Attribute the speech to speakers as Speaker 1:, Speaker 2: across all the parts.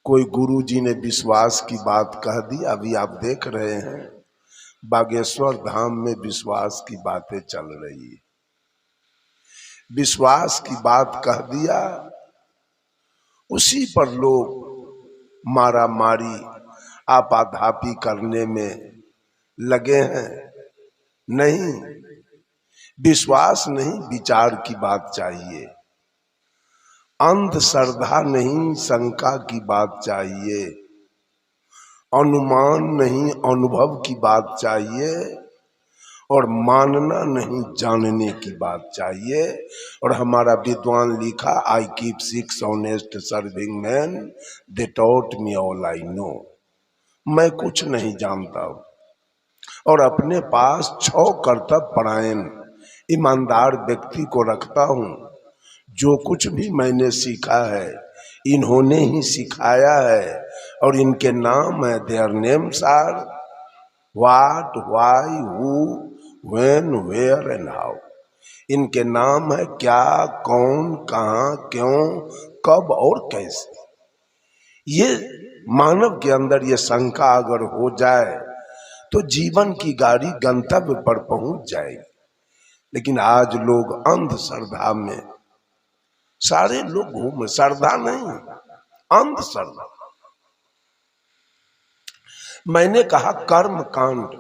Speaker 1: कोई गुरुजी ने विश्वास की बात कह दी। अभी आप देख रहे हैं बागेश्वर धाम में विश्वास की बातें चल रही है। विश्वास की बात कह दिया, उसी पर लोग मारा मारी आपाधापी करने में लगे हैं। नहीं, विश्वास नहीं, विचार की बात चाहिए। अंधश्रद्धा नहीं, शंका की बात चाहिए। अनुमान नहीं, अनुभव की बात चाहिए। और मानना नहीं, जानने की बात चाहिए। और हमारा विद्वान लिखा, I keep 6 honest serving man, they taught me all I know. मैं कुछ नहीं जानता हूं और अपने पास 6 कर्तव्य परायण ईमानदार व्यक्ति को रखता हूं। जो कुछ भी मैंने सीखा है इन्होंने ही सिखाया है और इनके नाम है, their names are what, why, who, when, where and how. इनके नाम है क्या, कौन, कहां, क्यों, कब और कैसे। ये मानव के अंदर ये शंका अगर हो जाए तो जीवन की गाड़ी गंतव्य पर पहुंच जाएगी। लेकिन आज लोग अंधश्रद्धा में सारे लोग घूम, श्रद्धा नहीं, अंधश्रद्धा। मैंने कहा कर्म कांड,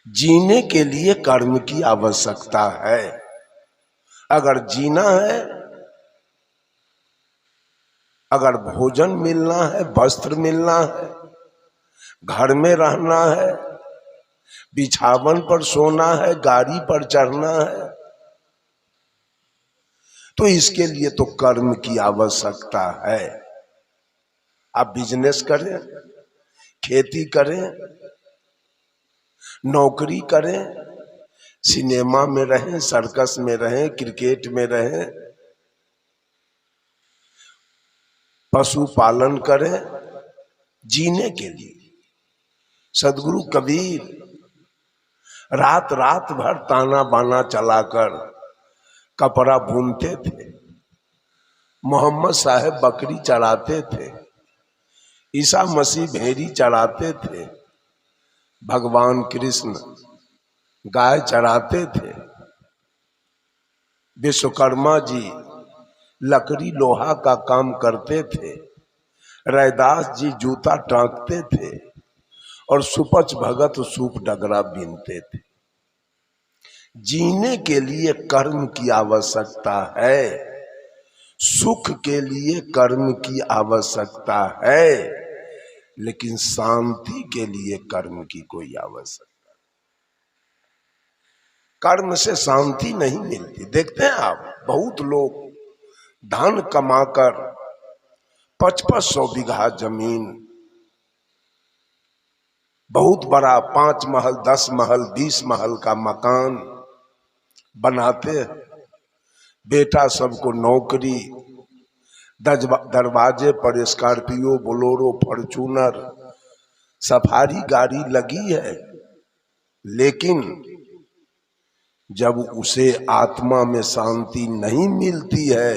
Speaker 1: जीने के लिए कर्म की आवश्यकता है। अगर जीना है, अगर भोजन मिलना है, वस्त्र मिलना है, घर में रहना है, बिछावन पर सोना है, गाड़ी पर चढ़ना है, तो इसके लिए तो कर्म की आवश्यकता है। आप बिजनेस करें, खेती करें, नौकरी करें, सिनेमा में रहें, सर्कस में रहें, क्रिकेट में रहें, पशुपालन करें, जीने के लिए। सदगुरु कबीर रात रात भर ताना बाना चलाकर कपड़ा बुनते थे। मोहम्मद साहब बकरी चराते थे। ईसा मसीह भेड़ी चराते थे। भगवान कृष्ण गाय चराते थे। विश्वकर्मा जी लकड़ी लोहा का काम करते थे। रैदास जी जूता टांकते थे और सुपच भगत सूप डगरा बीनते थे। जीने के लिए कर्म की आवश्यकता है, सुख के लिए कर्म की आवश्यकता है, लेकिन शांति के लिए कर्म की कोई आवश्यकता। कर्म से शांति नहीं मिलती। देखते हैं आप, बहुत लोग धन कमाकर 5500 बीघा जमीन, बहुत बड़ा 5 महल, 10 महल, 20 महल का मकान बनाते, बेटा सबको नौकरी, दरवाजे पर स्कॉर्पियो, बोलेरो, फॉर्च्यूनर, सफारी गाड़ी लगी है। लेकिन जब उसे आत्मा में शांति नहीं मिलती है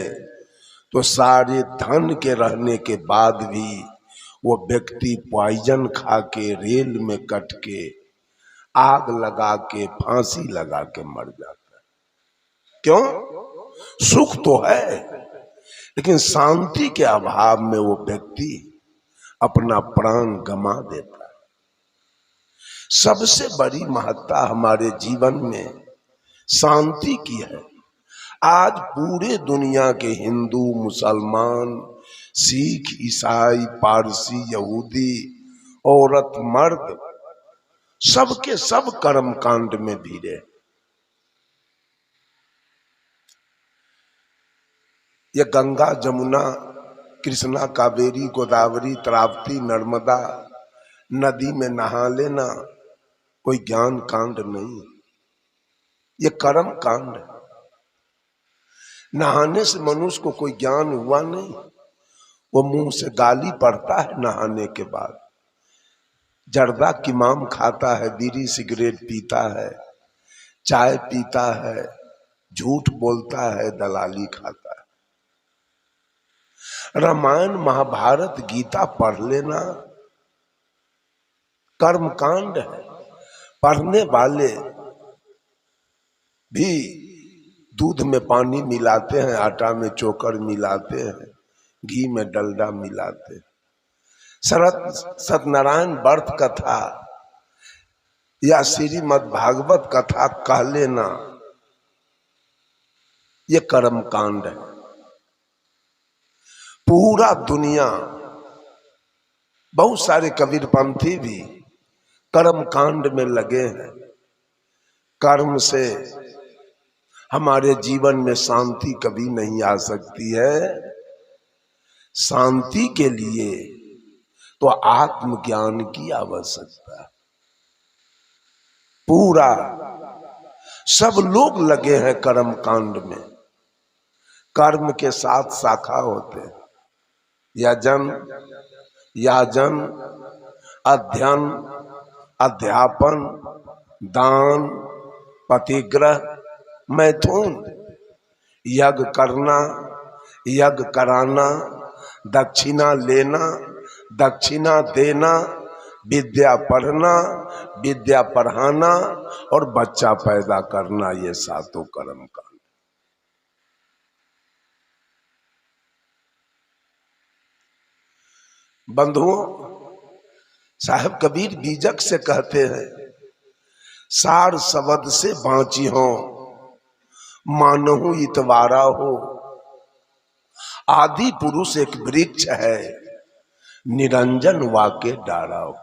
Speaker 1: तो सारे धन के रहने के बाद भी वो व्यक्ति पॉइजन खा के, रेल में कट के, आग लगा के, फांसी लगा के मर जाता है। क्यों? सुख तो है लेकिन शांति के अभाव में वो व्यक्ति अपना प्राण गंवा देता है। सबसे बड़ी महत्ता हमारे जीवन में शांति की है। आज पूरे दुनिया के हिंदू, मुसलमान, सिख, ईसाई, पारसी, यहूदी, औरत, मर्द, सबके सब कर्म कांड में भिड़े। ये गंगा, जमुना, कृष्णा, कावेरी, गोदावरी, ताप्ती, नर्मदा नदी में नहा लेना कोई ज्ञान कांड नहीं, ये कर्म कांड है। नहाने से मनुष्य को कोई ज्ञान हुआ नहीं, वो मुंह से गाली पड़ता है नहाने के बाद, जर्दा किमाम खाता है, बीड़ी सिगरेट पीता है, चाय पीता है, झूठ बोलता है, दलाली खाता है। रामायण महाभारत गीता पढ़ लेना कर्म कांड है। पढ़ने वाले भी दूध में पानी मिलाते हैं, आटा में चोकर मिलाते हैं, घी में डलडा मिलाते हैं। सत्यनारायण व्रत कथा या श्रीमद् भागवत कथा कह लेना, ये कर्म कांड है। पूरा दुनिया, बहुत सारे कबीरपंथी भी कर्म कांड में लगे हैं। कर्म से हमारे जीवन में शांति कभी नहीं आ सकती है। शांति के लिए तो आत्मज्ञान की आवश्यकता है। पूरा सब लोग लगे हैं कर्म कांड में। कर्म के साथ शाखा होते हैं, यजन, याजन, अध्ययन, अध्यापन, दान, पतिग्रह, मैथुन, यज्ञ करना, यज्ञ कराना, दक्षिणा लेना, दक्षिणा देना, विद्या पढ़ना, विद्या पढ़ाना और बच्चा पैदा करना, ये सातों कर्म कांड। बंधुओं, साहब कबीर बीजक से कहते हैं, सार शब्द से बाँची हो, मानहु इतवारा हो। आदि पुरुष एक वृक्ष है, निरंजन वाके डारा हो।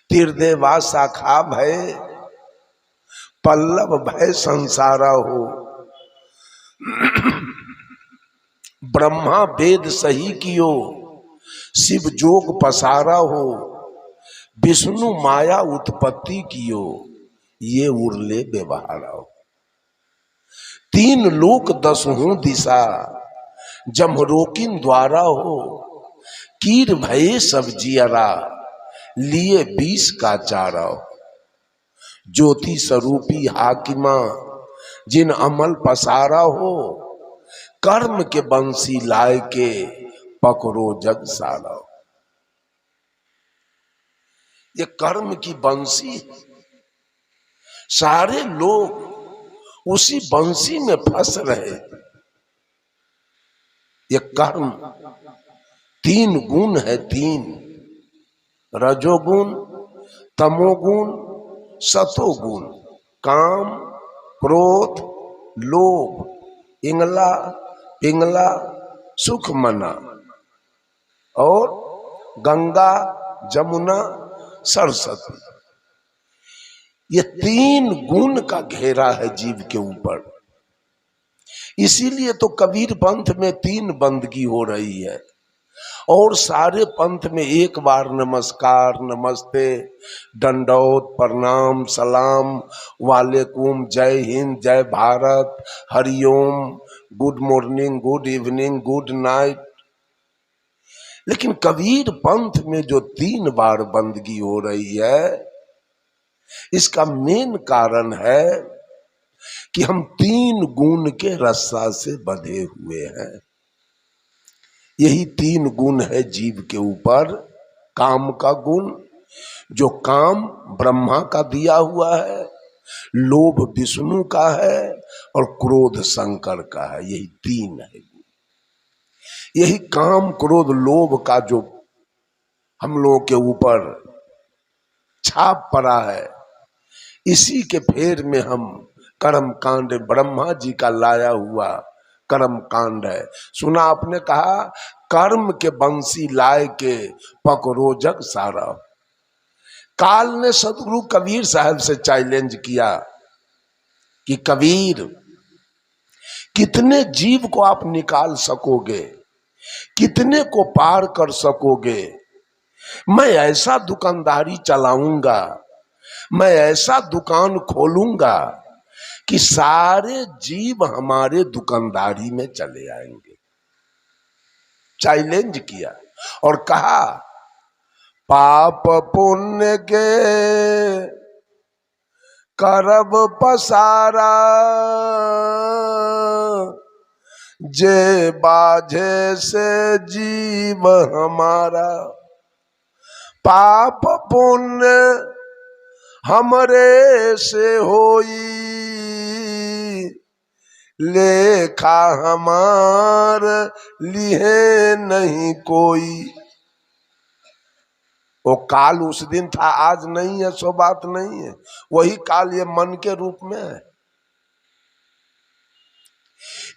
Speaker 1: तीर्देवा शाखा भय, पल्लव भय संसारा हो। ब्रह्मा वेद सही कियो, शिव जोग पसारा हो। विष्णु माया उत्पत्ति कियो, ये उर्ले व्यवहारा हो। तीन लोक दसहों दिशा, जमरोकिन द्वारा हो। कीर भये सब जियरा, लिए 20 का चारा हो। ज्योति स्वरूपी हाकिमा, जिन अमल पसारा हो। कर्म के बंसी लाए के, पकड़ो जग सारा हो। ये कर्म की बंसी, सारे लोग उसी बंसी में फंस रहे। ये कर्म तीन गुण है, तीन, रजोगुण, तमोगुण, सतोगुण। काम, क्रोध, लोभ, इंगला, पिंगला, सुख मना और गंगा, जमुना, सरस्वती। ये तीन गुण का घेरा है जीव के ऊपर। इसीलिए तो कबीर पंथ में 3 बंदगी हो रही है और सारे पंथ में एक बार नमस्कार, नमस्ते, दंडौत, प्रणाम, सलाम, वालेकुम, जय हिंद, जय Bharat, Hariom, good morning, good evening, good night. लेकिन कबीर पंथ में जो 3 बार बंदगी हो रही है, इसका मेन कारण है कि हम 3 गुण के रस्सा से बंधे हुए हैं। यही 3 गुण है जीव के ऊपर। काम का गुण, जो काम ब्रह्मा का दिया हुआ है, लोभ विष्णु का है और क्रोध शंकर का है। यही 3 है। यही काम, क्रोध, लोभ का जो हम लोगों के ऊपर छाप पड़ा है, इसी के फेर में हम कर्म कांड, ब्रह्मा जी का लाया हुआ कर्म कांड है। सुना आपने कहा, कर्म के बंसी लाए के पकड़ो जग सारा। काल ने सदगुरु कबीर साहब से चैलेंज किया कि कबीर, कितने जीव को आप निकाल सकोगे, कितने को पार कर सकोगे। मैं ऐसा दुकानदारी चलाऊंगा, मैं ऐसा दुकान खोलूंगा कि सारे जीव हमारे दुकानदारी में चले आएंगे। चैलेंज किया और कहा, पाप पुण्य के करब पसारा, जे बाझे से जीव हमारा, पाप पुण्य हमरे से होई, लेखा हमार लिहे नहीं कोई। वो काल उस दिन था, आज नहीं है, सो बात नहीं है। वही काल ये मन के रूप में है।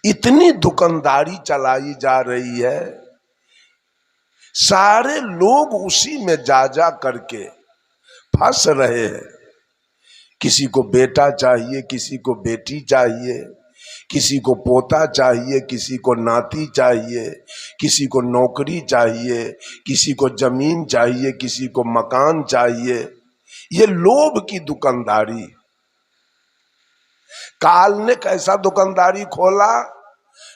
Speaker 1: इतनी दुकानदारी चलाई जा रही है, सारे लोग उसी में जा जा करके फंस रहे हैं। किसी को बेटा चाहिए, किसी को बेटी चाहिए, किसी को पोता चाहिए, किसी को नाती चाहिए, किसी को नौकरी चाहिए, किसी को जमीन चाहिए, किसी को मकान चाहिए। ये लोभ की दुकानदारी। काल ने कैसा दुकानदारी खोला?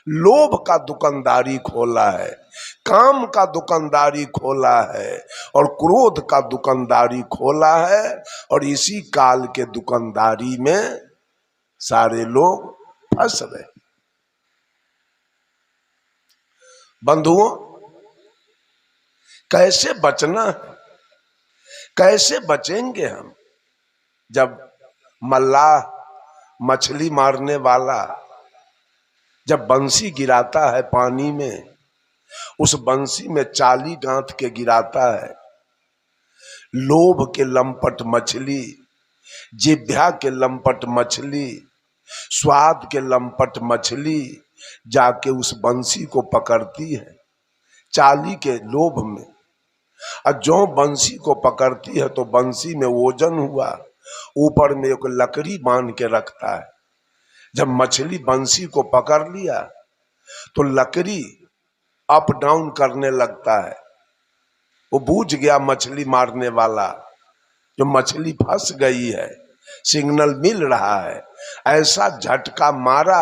Speaker 1: लोभ का दुकानदारी खोला है, काम का दुकानदारी खोला है, और क्रोध का दुकानदारी खोला है। और इसी काल के दुकानदारी में सारे लोग फंस रहे। बंधुओं, कैसे बचना है? कैसे बचेंगे हम? जब मल्लाह, मछली मारने वाला, जब बंसी गिराता है पानी में, उस बंसी में चाली गांठ के गिराता है। लोभ के लंपट मछली, जिभ्या के लंपट मछली, स्वाद के लंपट मछली जाके उस बंसी को पकड़ती है चाली के लोभ में। और जो बंसी को पकड़ती है तो बंसी में वजन हुआ, ऊपर में एक लकड़ी बांध के रखता है। जब मछली बंसी को पकड़ लिया तो लकड़ी अप डाउन करने लगता है। वो बूझ गया मछली मारने वाला, जो मछली फंस गई है, सिग्नल मिल रहा है। ऐसा झटका मारा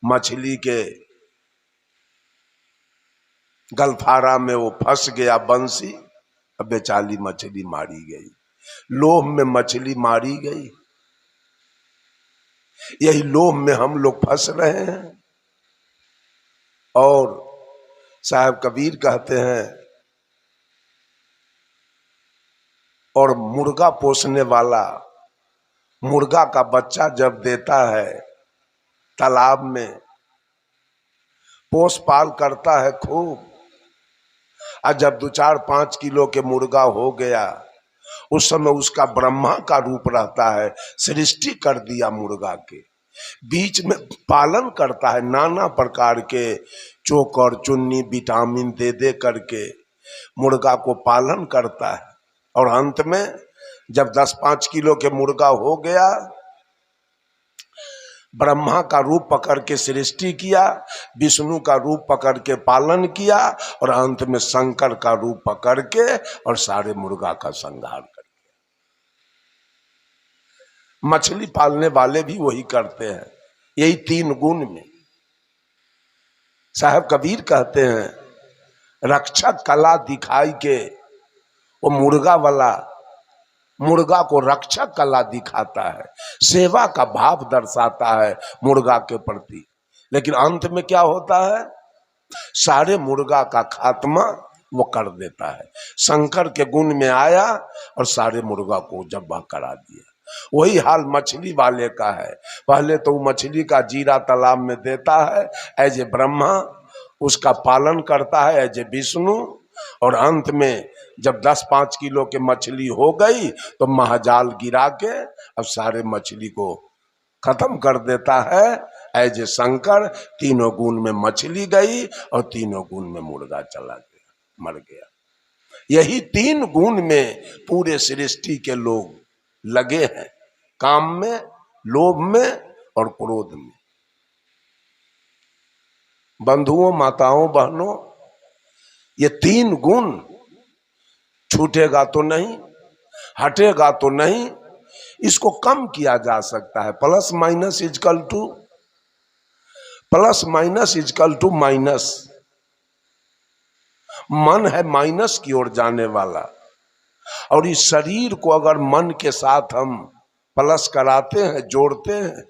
Speaker 1: मछली के गलफारा में, वो फंस गया बंसी। अब बेचारी मछली मारी गई, लोभ में मछली मारी गई। यही लोभ में हम लोग फंस रहे हैं। और साहब कबीर कहते हैं, और मुर्गा पोसने वाला मुर्गा का बच्चा जब देता है तालाब में, पोस पाल करता है खूब, और जब 2-4-5 किलो के मुर्गा हो गया, उस समय उसका ब्रह्मा का रूप रहता है। सृष्टि कर दिया मुर्गा के, बीच में पालन करता है, नाना प्रकार के चोकर चुन्नी विटामिन दे दे करके मुर्गा को पालन करता है। और अंत में जब 10-5 किलो के मुर्गा हो गया, ब्रह्मा का रूप पकड़ के सृष्टि किया, विष्णु का रूप पकड़ के पालन किया, और अंत में शंकर का रूप पकड़ के और सारे मुर्गा का संहार कर दिया। मछली पालने वाले भी वही करते हैं, यही 3 गुण में। साहब कबीर कहते हैं, रक्षक कला दिखाई के, वो मुर्गा वाला मुर्गा को रक्षक कला दिखाता है, सेवा का भाव दर्शाता है मुर्गा के प्रति। लेकिन अंत में क्या होता है? सारे मुर्गा का खात्मा वो कर देता है। शंकर के गुण में आया और सारे मुर्गा को जब्बा करा दिया। वही हाल मछली वाले का है। पहले तो मछली का जीरा तालाब में देता है एज ए ब्रह्मा, उसका पालन करता है एज ए विष्णु, और अंत में जब 10-5 किलो के मछली हो गई तो महाजाल गिरा के अब सारे मछली को खत्म कर देता है एज ए शंकर। 3 गुण में मछली गई और 3 गुण में मुर्गा चला गया, मर गया। यही 3 गुण में पूरे सृष्टि के लोग लगे हैं, काम में, लोभ में और क्रोध में। बंधुओं, माताओं, बहनों, ये 3 गुण छूटेगा तो नहीं, हटेगा तो नहीं। इसको कम किया जा सकता है। Plus minus equal to minus. मन है माइनस की ओर जाने वाला, और इस शरीर को अगर मन के साथ हम प्लस कराते हैं, जोड़ते हैं,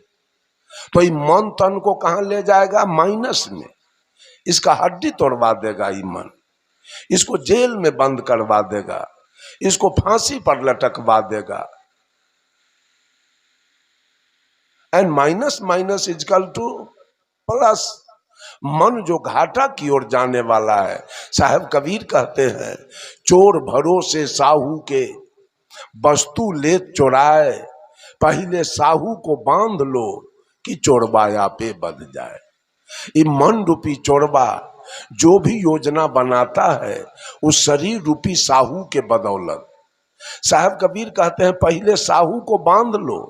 Speaker 1: तो ये मन तन को कहां ले जाएगा? माइनस में। इसका हड्डी तोड़वा देगा ये मन, इसको जेल में बंद करवा देगा, इसको फांसी पर लटकवा देगा। And minus minus equal to plus. मन जो घाटा की ओर जाने वाला है, साहब कबीर कहते हैं, चोर भरोसे साहू के वस्तु ले चुराए, पहले साहू को बांध लो कि चोरबाया पे बध जाए। ये मन रूपी चोरबा जो भी योजना बनाता है उस शरीर रूपी साहू के बदौलत। साहब कबीर कहते हैं, पहले साहू को बांध लो,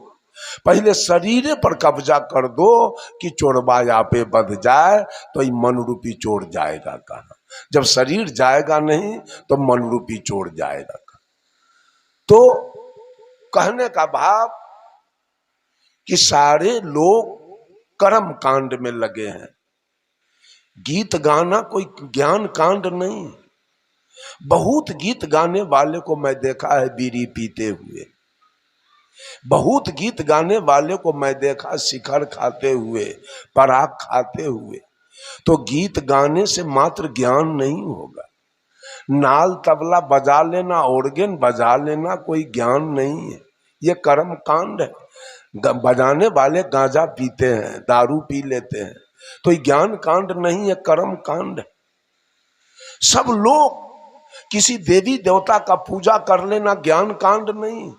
Speaker 1: पहले शरीर पर कब्जा कर दो कि चोरबाया पे बध जाए। तो ये मन रूपी चोर जाएगा कहाँ? जब शरीर जाएगा नहीं तो मन रूपी चोर जाएगा कहाँ? तो कहने का भाव कि सारे लोग कर्म कांड में लगे हैं। गीत गाना कोई ज्ञान कांड नहीं। बहुत गीत गाने वाले को मैं देखा है बीड़ी पीते हुए, बहुत गीत गाने वाले को मैं देखा शिखर खाते हुए, पराग खाते हुए। तो गीत गाने से मात्र ज्ञान नहीं होगा। नाल तबला बजा लेना, ऑर्गन बजा लेना कोई ज्ञान नहीं है, ये कर्म कांड है। बजाने वाले गांजा पीते हैं, दारू पी लेते हैं, तो ये ज्ञान कांड नहीं है, कर्म कांड है। सब लोग किसी देवी देवता का पूजा कर लेना ज्ञान कांड नहीं।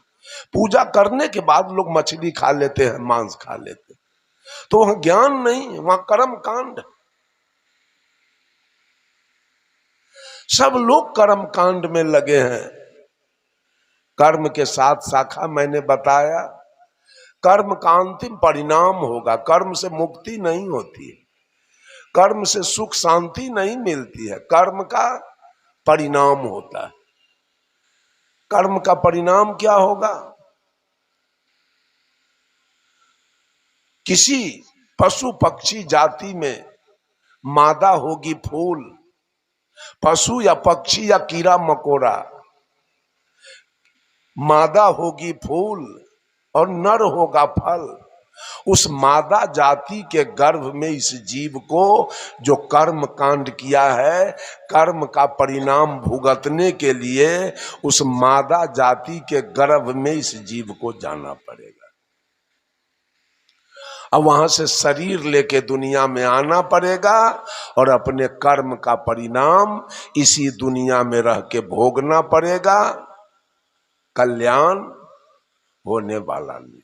Speaker 1: पूजा करने के बाद लोग मछली खा लेते हैं, मांस खा लेते हैं, तो वहां ज्ञान नहीं, वहां कर्म कांड। सब लोग कर्म कांड में लगे हैं। कर्म के साथ शाखा मैंने बताया, कर्म का अंतिम परिणाम होगा। कर्म से मुक्ति नहीं होती है, कर्म से सुख शांति नहीं मिलती है, कर्म का परिणाम होता है। कर्म का परिणाम क्या होगा? किसी पशु पक्षी जाति में मादा होगी फूल, पशु या पक्षी या कीड़ा मकोड़ा, मादा होगी फूल और नर होगा फल। उस मादा जाति के गर्भ में इस जीव को जो कर्म कांड किया है, कर्म का परिणाम भुगतने के लिए उस मादा जाति के गर्भ में इस जीव को जाना पड़ेगा। अब वहां से शरीर लेके दुनिया में आना पड़ेगा और अपने कर्म का परिणाम इसी दुनिया में रह के भोगना पड़ेगा। कल्याण होने वाला नहीं,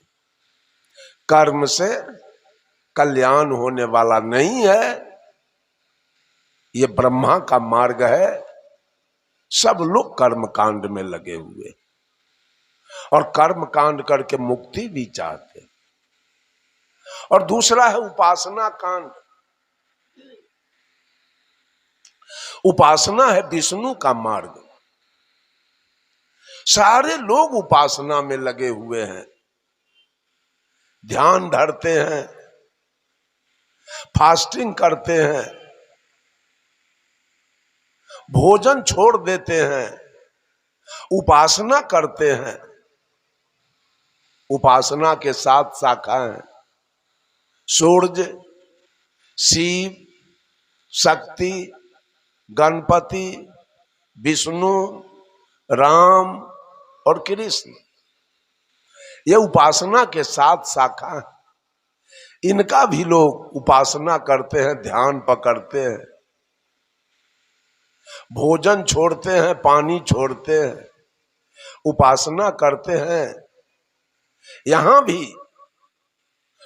Speaker 1: कर्म से कल्याण होने वाला नहीं है। ये ब्रह्मा का मार्ग है। सब लोग कर्म कांड में लगे हुए और कर्म कांड करके मुक्ति भी चाहते। और दूसरा है उपासना कांड। उपासना है विष्णु का मार्ग। सारे लोग उपासना में लगे हुए हैं, ध्यान धरते हैं, फास्टिंग करते हैं, भोजन छोड़ देते हैं, उपासना करते हैं। उपासना के 7 शाखाएं हैं, सूर्य, शिव, शक्ति, गणपति, विष्णु, राम और कृष्ण। ये उपासना के 7 शाखा हैं। इनका भी लोग उपासना करते हैं, ध्यान पकड़ते हैं, भोजन छोड़ते हैं, पानी छोड़ते हैं, उपासना करते हैं। यहां भी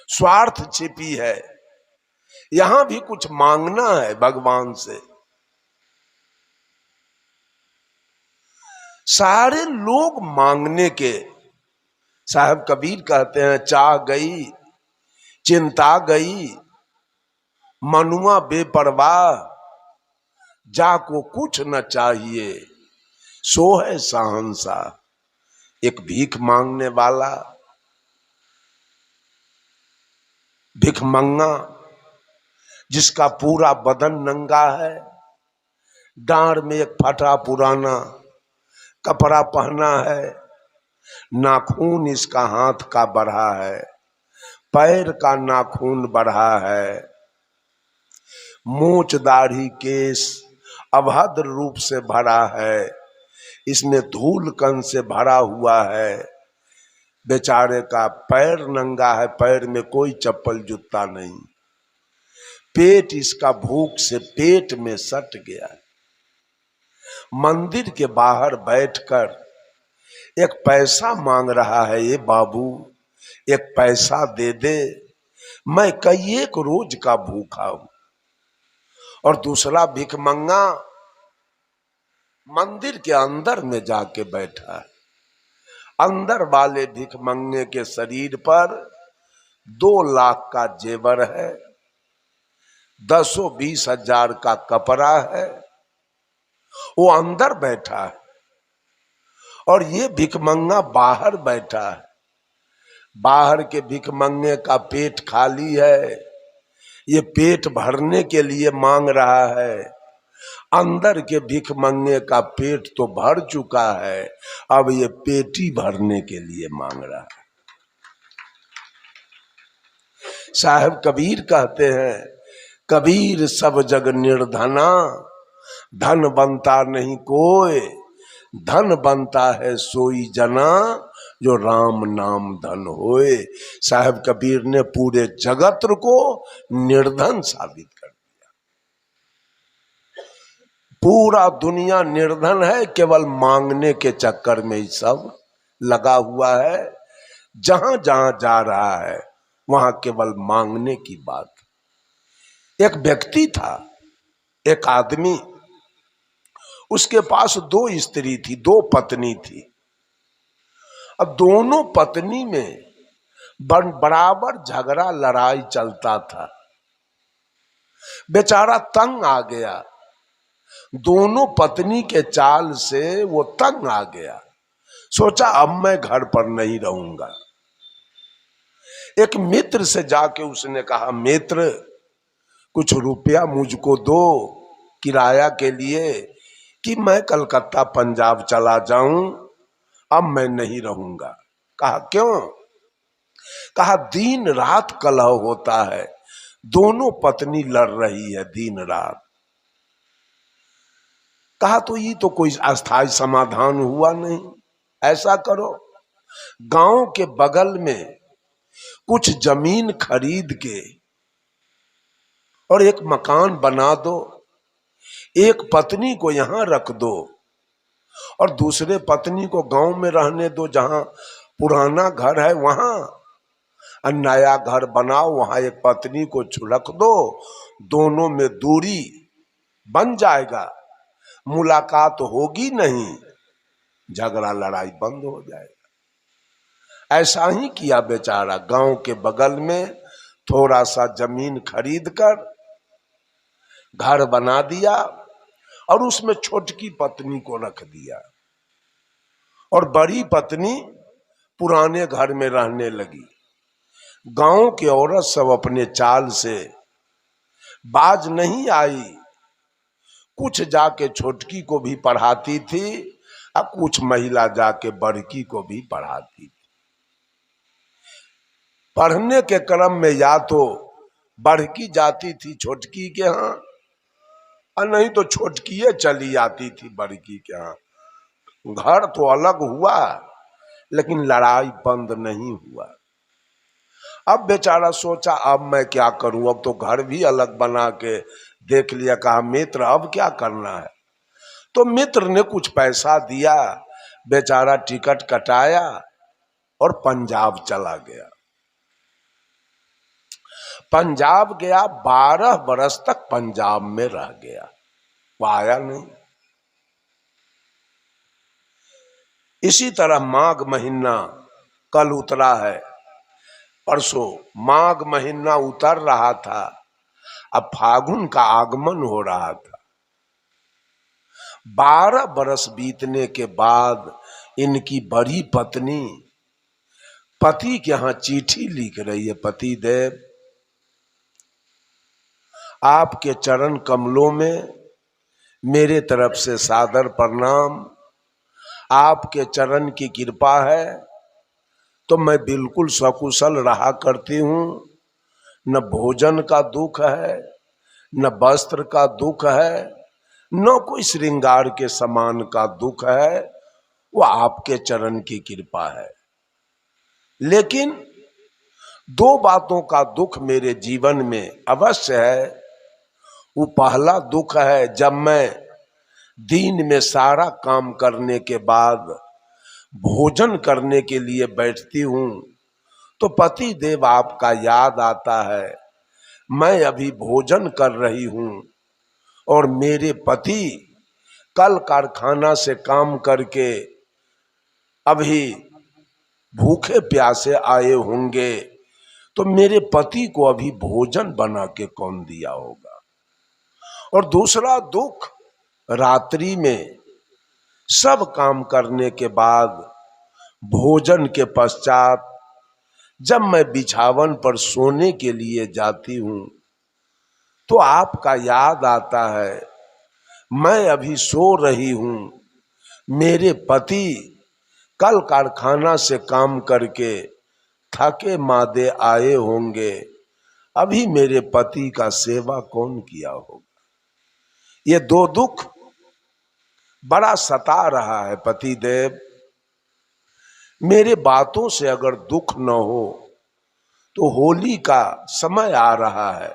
Speaker 1: स्वार्थ छिपी है, यहां भी कुछ मांगना है भगवान से। सारे लोग मांगने के। साहब कबीर कहते हैं, चाह गई चिंता गई, मनुआ बेपरवाह, जाको कुछ न चाहिए, सो है शहंशाह। एक भीख मांगने वाला, भिखमंगा, जिसका पूरा बदन नंगा है, डांड में एक फटा पुराना कपड़ा पहना है, नाखून इसका हाथ का बढ़ा है, पैर का नाखून बढ़ा है, मूंछ दाढ़ी केस अभद्र रूप से भरा है, इसमें धूल कण से भरा हुआ है। बेचारे का पैर नंगा है, पैर में कोई चप्पल जूता नहीं, पेट इसका भूख से पेट में सट गया। मंदिर के बाहर बैठकर एक पैसा मांग रहा है, ये बाबू एक पैसा दे दे, मैं कई एक रोज का भूखा हूं। और दूसरा भिखमंगा मंदिर के अंदर में जाके बैठा है। अंदर वाले भिखमंगे के शरीर पर 2 लाख का जेवर है, 10-20 हजार का कपड़ा है, वो अंदर बैठा है और ये भिखमंगा बाहर बैठा है। बाहर के भिखमंगे का पेट खाली है, ये पेट भरने के लिए मांग रहा है। अंदर के भिखमंगे का पेट तो भर चुका है, अब ये पेटी भरने के लिए मांग रहा है। साहब कबीर कहते हैं, कबीर सब जग निर्धना, धन बनता नहीं कोई, धन बनता है सोई जना, जो राम नाम धन होए। साहब कबीर ने पूरे जगत को निर्धन साबित कर दिया। पूरा दुनिया निर्धन है, केवल मांगने के चक्कर में ही सब लगा हुआ है। जहां जहां जा रहा है वहां केवल मांगने की बात। एक व्यक्ति था, एक आदमी, उसके पास 2 स्त्री थी, 2 पत्नी थी। अब दोनों पत्नी में बराबर झगड़ा लड़ाई चलता था। बेचारा तंग आ गया, दोनों पत्नी के चाल से वो तंग आ गया। सोचा अब मैं घर पर नहीं रहूंगा। एक मित्र से जाके उसने कहा, मित्र कुछ रुपया मुझको दो किराया के लिए कि मैं कलकत्ता पंजाब चला जाऊं, अब मैं नहीं रहूंगा। कहा क्यों? कहा दिन रात कलह होता है, दोनों पत्नी लड़ रही है दिन रात। कहा तो ये तो कोई अस्थायी समाधान हुआ नहीं। ऐसा करो, गांव के बगल में कुछ जमीन खरीद के और एक मकान बना दो, एक पत्नी को यहां रख दो और दूसरे पत्नी को गांव में रहने दो, जहां पुराना घर है वहां, और नया घर बनाओ, वहां एक पत्नी को रख दो, दोनों में दूरी बन जाएगा, मुलाकात होगी नहीं, झगड़ा लड़ाई बंद हो जाएगा। ऐसा ही किया बेचारा। गांव के बगल में थोड़ा सा जमीन खरीद कर घर बना दिया और उसमें छोटकी पत्नी को रख दिया और बड़ी पत्नी पुराने घर में रहने लगी। गांव की औरत सब अपने चाल से बाज नहीं आई, कुछ जाके छोटकी को भी पढ़ाती थी और कुछ महिला जाके बड़की को भी पढ़ाती थी। पढ़ने के क्रम में या तो बड़की जाती थी छोटकी के यहाँ और नहीं तो छोटकी चली आती थी बड़की के यहाँ। घर तो अलग हुआ लेकिन लड़ाई बंद नहीं हुआ। अब बेचारा सोचा अब मैं क्या करूं, अब तो घर भी अलग बना के देख लिया। कहा मित्र अब क्या करना है? तो मित्र ने कुछ पैसा दिया, बेचारा टिकट कटाया और पंजाब चला गया। पंजाब गया, 12 बरस तक पंजाब में रह गया, वो आया नहीं। इसी तरह माघ महीना कल उतरा है, परसों माघ महीना उतर रहा था, अब फागुन का आगमन हो रहा था। 12 बरस बीतने के बाद इनकी बड़ी पत्नी पति के यहाँ चिट्ठी लिख रही है, पति देव आपके चरण कमलों में मेरे तरफ से सादर प्रणाम, आपके चरण की कृपा है, तो मैं बिल्कुल सकुशल रहा करती हूँ। न भोजन का दुख है, न वस्त्र का दुख है, न कोई श्रृंगार के सामान का दुख है। वो आपके चरण की कृपा है। लेकिन दो बातों का दुख मेरे जीवन में अवश्य है। वो पहला दुख है, जब मैं दिन में सारा काम करने के बाद भोजन करने के लिए बैठती हूँ तो पति देव आपका याद आता है। मैं अभी भोजन कर रही हूँ और मेरे पति कल कारखाना से काम करके अभी भूखे प्यासे आए होंगे, तो मेरे पति को अभी भोजन बना के कौन दिया होगा। और दूसरा दुख, रात्रि में सब काम करने के बाद भोजन के पश्चात जब मैं बिछावन पर सोने के लिए जाती हूँ तो आपका याद आता है। मैं अभी सो रही हूँ, मेरे पति कल कारखाना से काम करके थके मादे आए होंगे, अभी मेरे पति का सेवा कौन किया होगा। ये दो दुख बड़ा सता रहा है पति देव। मेरे बातों से अगर दुख न हो तो होली का समय आ रहा है,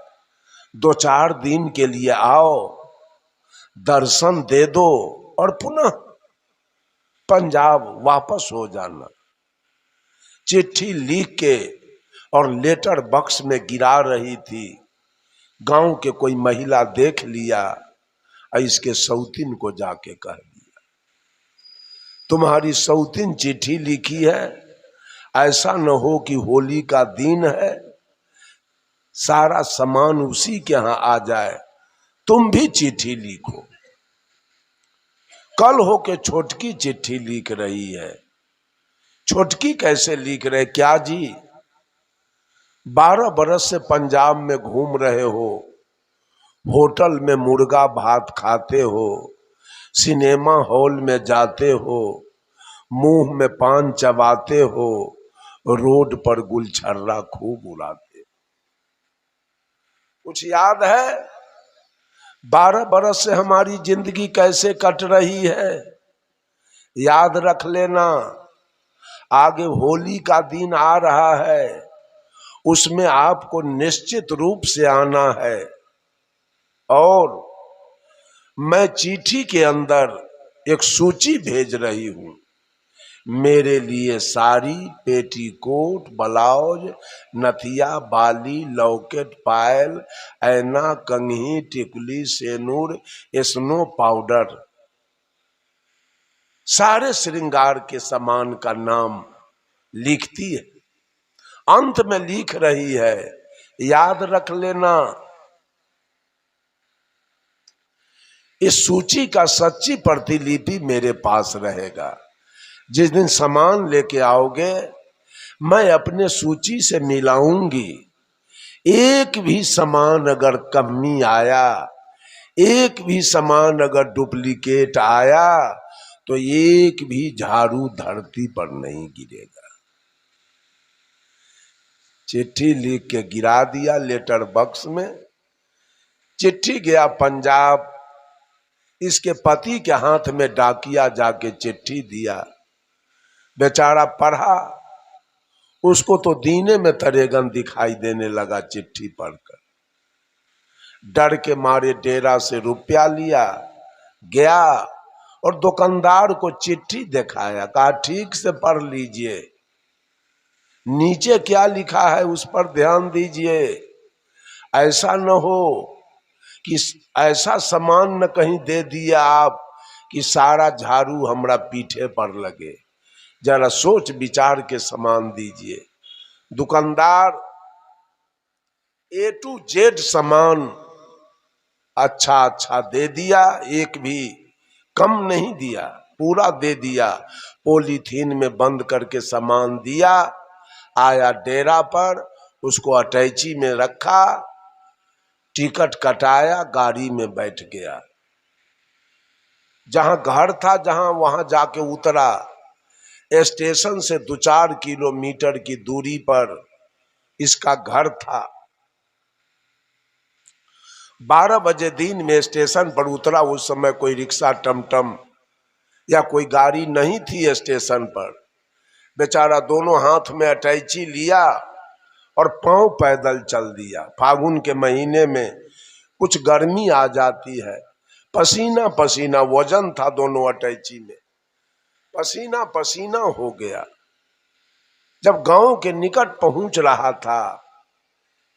Speaker 1: 2-4 दिन के लिए आओ, दर्शन दे दो और पुनः पंजाब वापस हो जाना। चिट्ठी लिख के और लेटर बॉक्स में गिरा रही थी। गांव के कोई महिला देख लिया और इसके सौतीन को जाके कह दिया, तुम्हारी सौतीन चिट्ठी लिखी है, ऐसा न हो कि होली का दिन है सारा सामान उसी के यहां आ जाए, तुम भी चिट्ठी लिखो। कल हो के छोटकी चिट्ठी लिख रही है। छोटकी कैसे लिख रहे, क्या जी 12 बरस से पंजाब में घूम रहे हो, होटल में मुर्गा भात खाते हो, सिनेमा हॉल में जाते हो, मुंह में पान चबाते हो, रोड पर गुलछर्रा खूब उड़ाते हो। कुछ याद है 12 बरस से हमारी जिंदगी कैसे कट रही है? याद रख लेना, आगे होली का दिन आ रहा है, उसमें आपको निश्चित रूप से आना है। और मैं चिट्ठी के अंदर एक सूची भेज रही हूं, मेरे लिए साड़ी, पेटीकोट, ब्लाउज, नथिया, बाली, लॉकेट, पायल, ऐना, कंघी, टिकुली, सेनूर, स्नो पाउडर, सारे श्रृंगार के सामान का नाम लिखती है। अंत में लिख रही है, याद रख लेना, इस सूची का सच्ची प्रतिलिपि मेरे पास रहेगा। जिस दिन सामान लेके आओगे मैं अपने सूची से मिलाऊंगी। एक भी सामान अगर कमी आया, एक भी सामान अगर डुप्लीकेट आया तो एक भी झाड़ू धरती पर नहीं गिरेगा। चिट्ठी लिख के गिरा दिया लेटर बॉक्स में। चिट्ठी गया पंजाब, इसके पति के हाथ में डाकिया जाके चिट्ठी दिया। बेचारा पढ़ा, उसको तो दीने में तरेगन दिखाई देने लगा। चिट्ठी पढ़कर डर के मारे डेरा से रुपया लिया, गया और दुकानदार को चिट्ठी दिखाया, कहा ठीक से पढ़ लीजिए, नीचे क्या लिखा है उस पर ध्यान दीजिए। ऐसा न हो कि ऐसा सामान न कहीं दे दिया आप कि सारा झाड़ू हमरा पीठे पर लगे। जरा सोच विचार के सामान दीजिए। दुकानदार A to Z सामान अच्छा दे दिया, एक भी कम नहीं दिया, पूरा दे दिया। पॉलीथीन में बंद करके सामान दिया। आया डेरा पर, उसको अटैची में रखा, टिकट कटाया, गाड़ी में बैठ गया। जहां घर था जहां वहां जाके उतरा, स्टेशन से 2-4 किलोमीटर की दूरी पर इसका घर था। 12 बजे दिन में स्टेशन पर उतरा। उस समय कोई रिक्शा, टमटम या कोई गाड़ी नहीं थी स्टेशन पर। बेचारा दोनों हाथ में अटैची लिया और पांव पैदल चल दिया। फागुन के महीने में कुछ गर्मी आ जाती है, पसीना पसीना, वजन था दोनों अटैची में, पसीना पसीना हो गया। जब गांव के निकट पहुंच रहा था,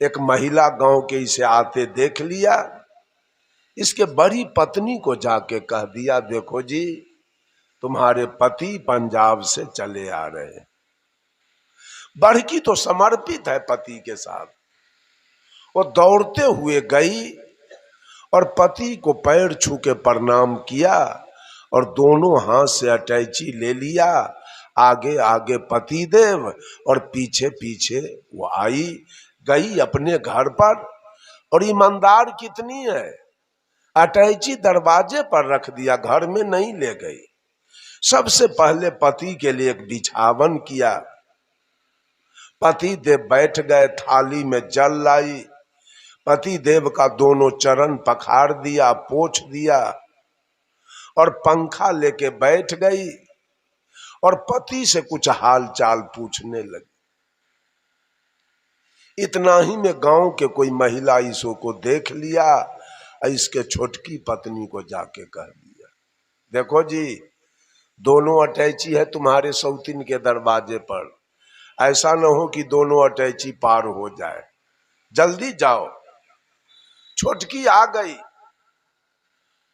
Speaker 1: एक महिला गांव के इसे आते देख लिया। इसके बड़ी पत्नी को जाके कह दिया, देखो जी, तुम्हारे पति पंजाब से चले आ रहे हैं। बड़की तो समर्पित है पति के साथ। वो दौड़ते हुए गई और पति को पैर छू के प्रणाम किया और दोनों हाथ से अटैची ले लिया। आगे आगे पति देव और पीछे पीछे वो आई, गई अपने घर पर। और ईमानदार कितनी है, अटैची दरवाजे पर रख दिया, घर में नहीं ले गई। सबसे पहले पति के लिए एक बिछावन किया। पति देव बैठ गए, थाली में जल लाई, पति देव का दोनों चरण पखार दिया, पोंछ दिया और पंखा लेके बैठ गई और पति से कुछ हाल चाल पूछने लगी। इतना ही में गांव के कोई महिला इसो को देख लिया, इसके छोटकी पत्नी को जाके कह दिया, देखो जी, दोनों अटैची है तुम्हारे सौतीन के दरवाजे पर, ऐसा न हो कि दोनों अटैची पार हो जाए, जल्दी जाओ। छोटकी आ गई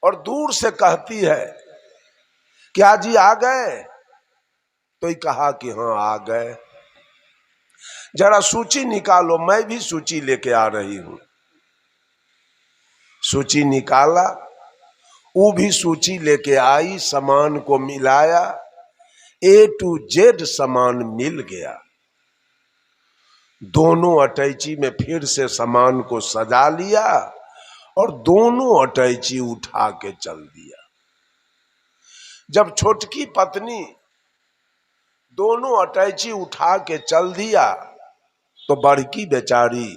Speaker 1: और दूर से कहती है, क्या जी आ गए? तो ही कहा कि हाँ आ गए। जरा सूची निकालो, मैं भी सूची लेके आ रही हूं। सूची निकाला, वो भी सूची लेके आई, सामान को मिलाया, A to Z सामान मिल गया। दोनों अटैची में फिर से सामान को सजा लिया और दोनों अटैची उठा के चल दिया। जब छोटकी पत्नी दोनों अटैची उठा के चल दिया तो बड़की बेचारी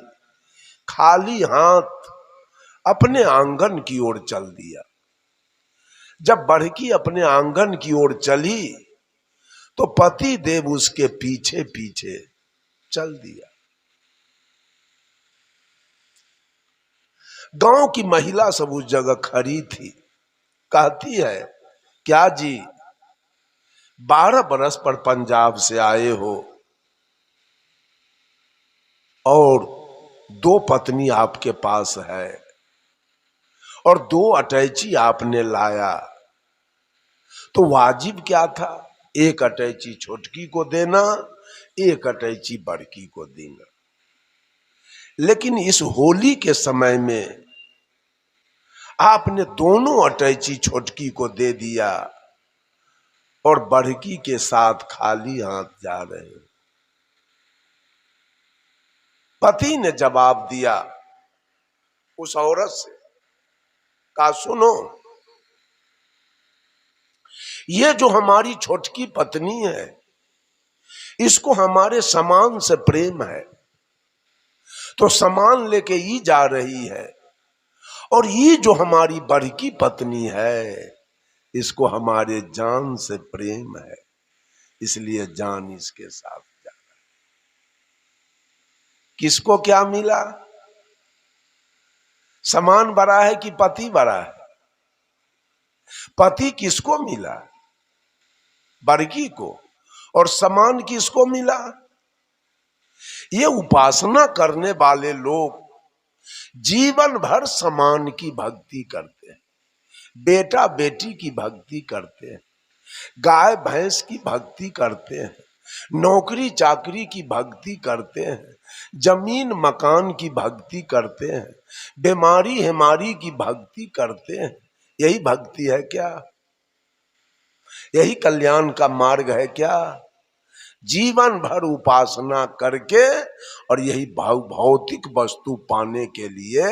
Speaker 1: खाली हाथ अपने आंगन की ओर चल दिया। जब बड़की अपने आंगन की ओर चली तो पति देव उसके पीछे पीछे चल दिया। गांव की महिला सब उस जगह खड़ी थी। कहती है, क्या जी 12 बरस पर पंजाब से आए हो और 2 पत्नी आपके पास है और 2 अटैची आपने लाया, तो वाजिब क्या था? 1 अटैची छोटकी को देना, 1 अटैची बड़की को देना। लेकिन इस होली के समय में आपने दोनों अटैची छोटकी को दे दिया और बड़की के साथ खाली हाथ जा रहे हैं। पति ने जवाब दिया उस औरत से, कहा सुनो, ये जो हमारी छोटकी पत्नी है, इसको हमारे सामान से प्रेम है, तो सामान लेके ये जा रही है। और ये जो हमारी बड़की पत्नी है, इसको हमारे जान से प्रेम है, इसलिए जान इसके साथ जा रहा है। किसको क्या मिला? सामान बड़ा है कि पति बड़ा है? पति किसको मिला? बड़की को। और सामान किसको मिला? ये उपासना करने वाले लोग जीवन भर समान की भक्ति करते हैं, बेटा बेटी की भक्ति करते हैं, गाय भैंस की भक्ति करते हैं, नौकरी चाकरी की भक्ति करते हैं, जमीन मकान की भक्ति करते हैं, बीमारी हेमारी की भक्ति करते हैं। यही भक्ति है क्या? यही कल्याण का मार्ग है क्या? जीवन भर उपासना करके और यही भौतिक वस्तु पाने के लिए।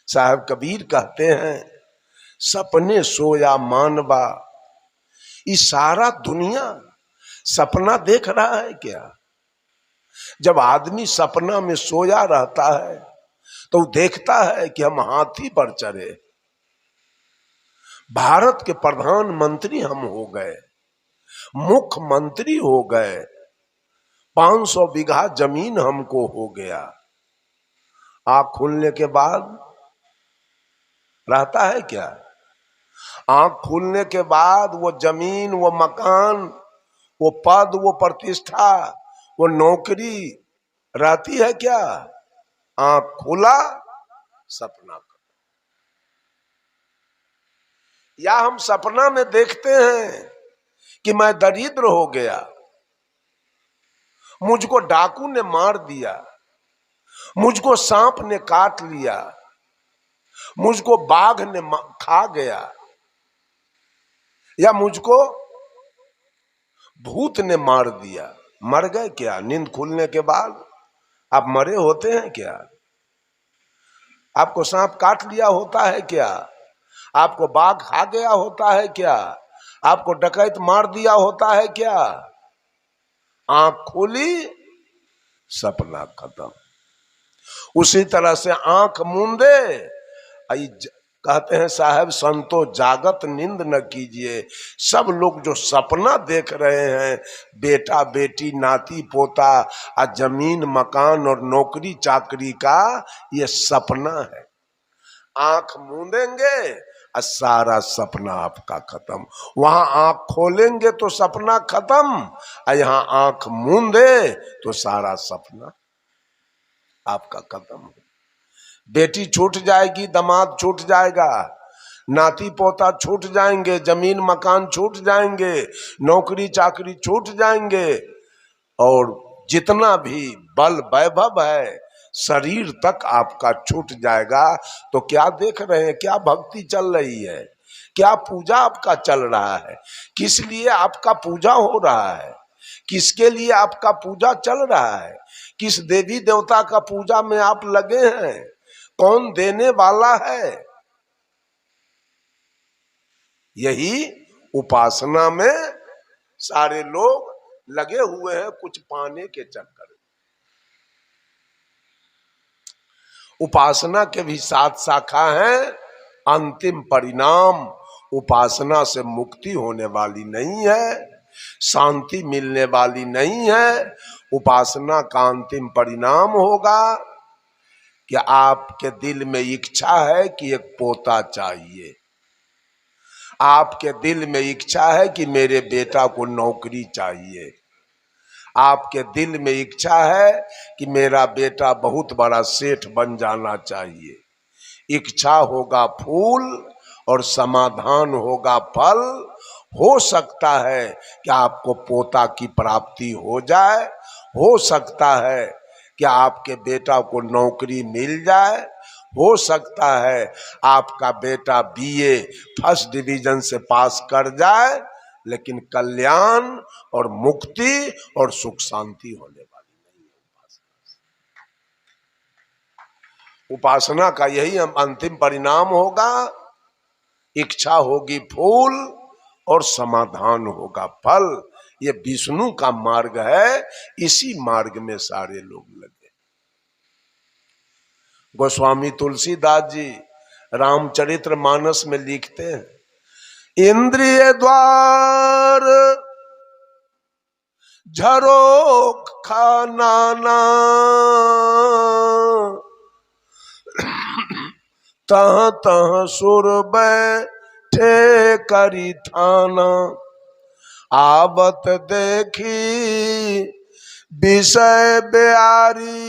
Speaker 1: साहब कबीर कहते हैं, सपने सोया मानवा, ये सारा दुनिया सपना देख रहा है क्या? जब आदमी सपना में सोया रहता है तो वो देखता है कि हम हाथी पर चढ़े, भारत के प्रधानमंत्री हम हो गए, मुख्यमंत्री हो गए, 500 बीघा जमीन हमको हो गया। आंख खुलने के बाद रहता है क्या? आंख खुलने के बाद वो जमीन, वो मकान, वो पद, वो प्रतिष्ठा, वो नौकरी रहती है क्या? आंख खुला, सपना का। या हम सपना में देखते हैं कि मैं दरिद्र हो गया, मुझको डाकू ने मार दिया, मुझको सांप ने काट लिया, मुझको बाघ ने खा गया, या मुझको भूत ने मार दिया। मर गए क्या? नींद खुलने के बाद आप मरे होते हैं क्या? आपको सांप काट लिया होता है क्या? आपको बाघ खा गया होता है क्या? आपको डकैत मार दिया होता है क्या? आंख खोली, सपना खत्म। उसी तरह से आंख मूंदे, कहते हैं साहब संतो जागत नींद न कीजिए। सब लोग जो सपना देख रहे हैं, बेटा बेटी नाती पोता जमीन मकान और नौकरी चाकरी का, ये सपना है। आंख मूंदेंगे और सारा सपना आपका खत्म। वहां आंख खोलेंगे तो सपना खत्म, और यहां आंख मूंदे तो सारा सपना आपका खत्म। बेटी छूट जाएगी, दामाद छूट जाएगा, नाती पोता छूट जाएंगे, जमीन मकान छूट जाएंगे, नौकरी चाकरी छूट जाएंगे, और जितना भी बल वैभव है शरीर तक आपका छूट जाएगा। तो क्या देख रहे हैं? क्या भक्ति चल रही है? क्या पूजा आपका चल रहा है? किस लिए आपका पूजा हो रहा है? किसके लिए आपका पूजा चल रहा है? किस देवी देवता का पूजा में आप लगे हैं? कौन देने वाला है? यही उपासना में सारे लोग लगे हुए हैं, कुछ पाने के चक्कर में। उपासना के भी 7 शाखा हैं। अंतिम परिणाम उपासना से मुक्ति होने वाली नहीं है, शांति मिलने वाली नहीं है। उपासना का अंतिम परिणाम होगा कि आपके दिल में इच्छा है कि एक पोता चाहिए, आपके दिल में इच्छा है कि मेरे बेटा को नौकरी चाहिए, आपके दिल में इच्छा है कि मेरा बेटा बहुत बड़ा सेठ बन जाना चाहिए। इच्छा होगा फूल और समाधान होगा फल। हो सकता है कि आपको पोता की प्राप्ति हो जाए, हो सकता है कि आपके बेटा को नौकरी मिल जाए, हो सकता है आपका बेटा बीए फर्स्ट डिवीजन से पास कर जाए, लेकिन कल्याण और मुक्ति और सुख शांति होने वाली नहीं है। उपासना का यही अंतिम परिणाम होगा। इच्छा होगी फूल और समाधान होगा फल। ये विष्णु का मार्ग है, इसी मार्ग में सारे लोग लगे। गोस्वामी तुलसीदास जी रामचरित्र मानस में लिखते हैं, इंद्रिय द्वार झरोखा नाना, तह तह सुर बैठे करी थाना, आवत देखी विषय बिहारी,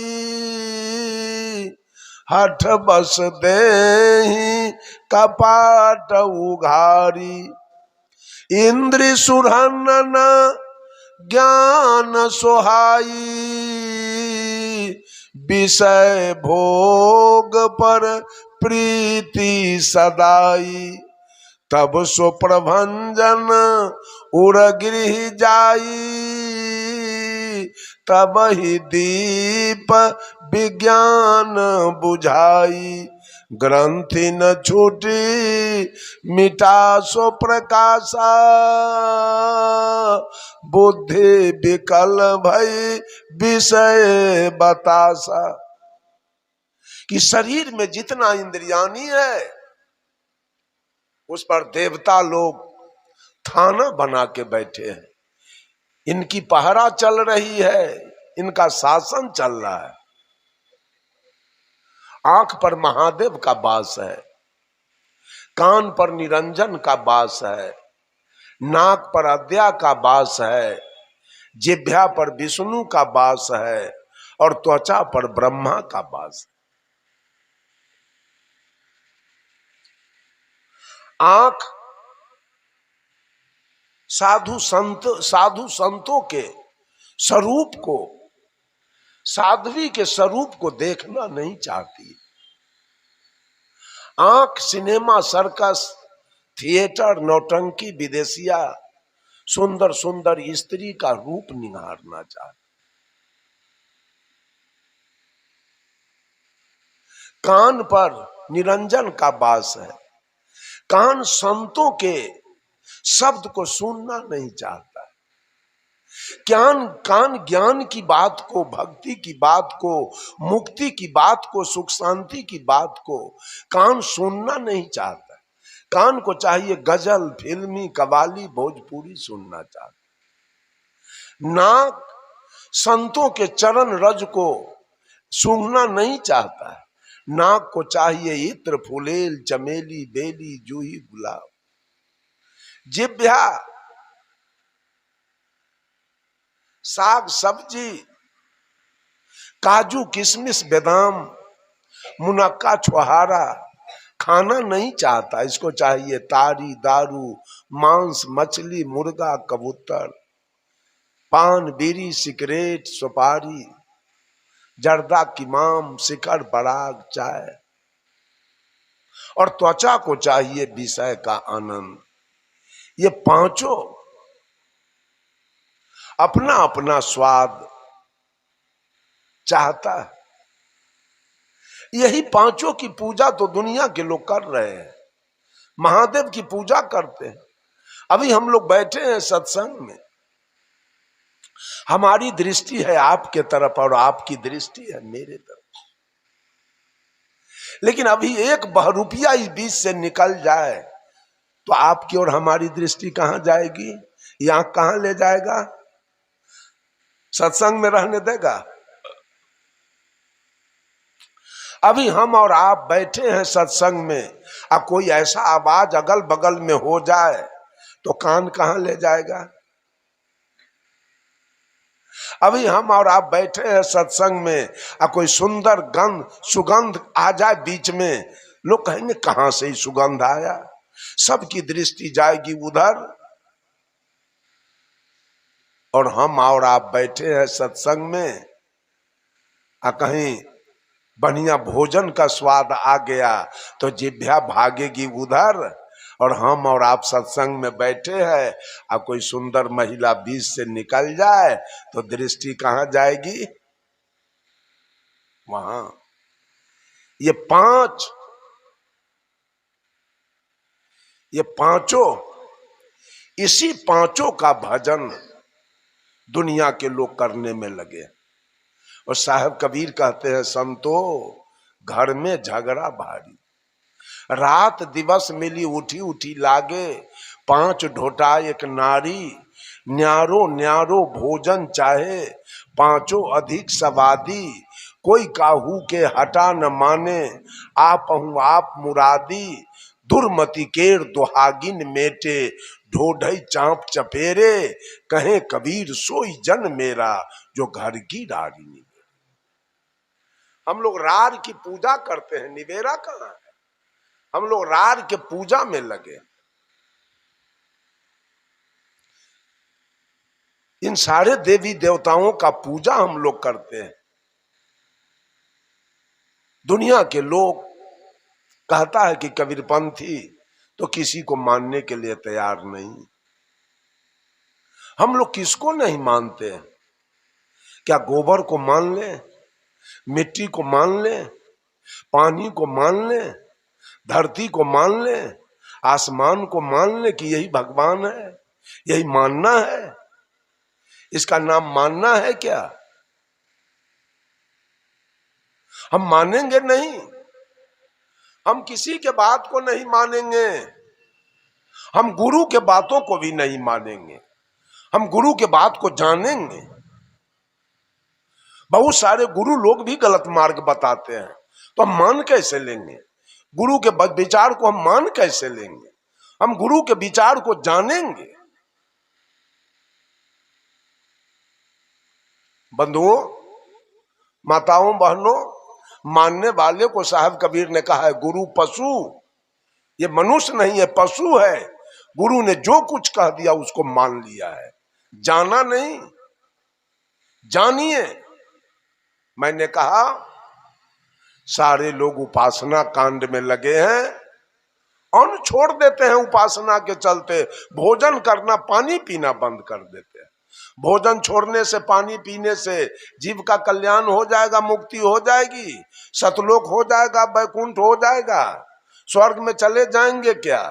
Speaker 1: हठ बस देहि कपाट उघारी, इंद्रि सुरहनन ज्ञान सोहाई, विषय भोग पर प्रीति सदाई, तब सो प्रभंजन उर गृह जाई, तब ही दीप विज्ञान बुझाई, ग्रंथि न छूटी मिटा सो प्रकाशा, बुद्धि विकल भई विषय बतासा। कि शरीर में जितना इंद्रियानी है उस पर देवता लोग थाना बना के बैठे हैं, इनकी पहरा चल रही है, इनका शासन चल रहा है। आंख पर महादेव का वास है, कान पर निरंजन का वास है, नाक पर अद्या का वास है, जिह्वा पर विष्णु का वास है और त्वचा पर ब्रह्मा का वास है। आंख साधु संतों के स्वरूप को, साध्वी के स्वरूप को देखना नहीं चाहती। आंख सिनेमा, सर्कस, थिएटर, नौटंकी, विदेशिया, सुंदर सुंदर स्त्री का रूप निहारना चाहती। कान पर निरंजन का वास है, कान संतों के शब्द को सुनना नहीं चाहता। कान ज्ञान की बात को, भक्ति की बात को, मुक्ति की बात को, सुख शांति की बात को कान सुनना नहीं चाहता। कान को चाहिए गजल, फिल्मी, कव्वाली, भोजपुरी सुनना चाहता। नाक संतों के चरण रज को सूंघना नहीं चाहता है। नाक को चाहिए इत्र, फुलेल, चमेली, बेली, जूही, गुलाब। जिह्वा साग सब्जी, काजू, किशमिश, बादाम, मुनक्का, छुहारा खाना नहीं चाहता। इसको चाहिए तारी, दारू, मांस, मछली, मुर्गा, कबूतर, पान, बीड़ी, सिगरेट, सुपारी, जर्दा, किमाम, शिखर, पराग, चाय। और त्वचा को चाहिए विषय का आनंद। ये पांचों अपना अपना स्वाद चाहता है। यही पांचों की पूजा तो दुनिया के लोग कर रहे हैं, महादेव की पूजा करते हैं। अभी हम लोग बैठे हैं सत्संग में, हमारी दृष्टि है आपके तरफ और आपकी दृष्टि है मेरे तरफ, लेकिन अभी एक बहुरुपया इस बीच से निकल जाए तो आपकी और हमारी दृष्टि कहां जाएगी? यहां कहां ले जाएगा? सत्संग में रहने देगा? अभी हम और आप बैठे हैं सत्संग में, और कोई ऐसा आवाज अगल बगल में हो जाए तो कान कहां ले जाएगा? अभी हम और आप बैठे हैं सत्संग में, और कोई सुंदर सुगंध आ जाए बीच में, लोग कहेंगे कहां से ही सुगंध आया? सबकी दृष्टि जाएगी उधर। और हम और आप बैठे हैं सत्संग में, कहीं बढ़िया भोजन का स्वाद आ गया तो जिह्वा भागेगी उधर। और हम और आप सत्संग में बैठे हैं, और कोई सुंदर महिला बीच से निकल जाए तो दृष्टि कहां जाएगी? वहां। ये पांचों, इसी पांचों का भजन दुनिया के लोग करने में लगे। और साहब कबीर कहते हैं, संतो घर में झगड़ा भारी, रात दिवस मिली उठी उठी लागे, 5 ढोटा एक नारी, न्यारो न्यारो भोजन चाहे, 5 अधिक सवादी, कोई काहू के हटा न माने, आप हूं आप मुरादी, दुर्मति केर दुहागिन मेटे, ढोढई चांप चपेरे, कहे कबीर सोई जन मेरा, जो घर की रारी निवेरा। हम लोग रार की पूजा करते हैं, निवेरा कहां है? हम लोग रार के पूजा में लगे। इन सारे देवी देवताओं का पूजा हम लोग करते हैं। दुनिया के लोग कहता है कि कबीरपंथी तो किसी को मानने के लिए तैयार नहीं। हम लोग किसको नहीं मानते हैं? क्या गोबर को मान ले, मिट्टी को मान ले, पानी को मान ले, धरती को मान ले, आसमान को मान ले कि यही भगवान है, यही मानना है। इसका नाम मानना है क्या? हम मानेंगे नहीं, हम किसी के बात को नहीं मानेंगे, हम गुरु के बातों को भी नहीं मानेंगे, हम गुरु के बात को जानेंगे। बहुत सारे गुरु लोग भी गलत मार्ग बताते हैं, तो हम मान कैसे लेंगे? गुरु के विचार को हम मान कैसे लेंगे? हम गुरु के विचार को जानेंगे। बंधुओं, माताओं, बहनों, मानने वाले को साहब कबीर ने कहा है गुरु पशु, ये मनुष्य नहीं है, पशु है। गुरु ने जो कुछ कह दिया उसको मान लिया है, जाना नहीं। जानिए, मैंने कहा सारे लोग उपासना कांड में लगे हैं, अन्न छोड़ देते हैं उपासना के चलते, भोजन करना, पानी पीना बंद कर देते हैं। भोजन छोड़ने से, पानी पीने से जीव का कल्याण हो जाएगा, मुक्ति हो जाएगी, सतलोक हो जाएगा, वैकुंठ हो जाएगा, स्वर्ग में चले जाएंगे क्या?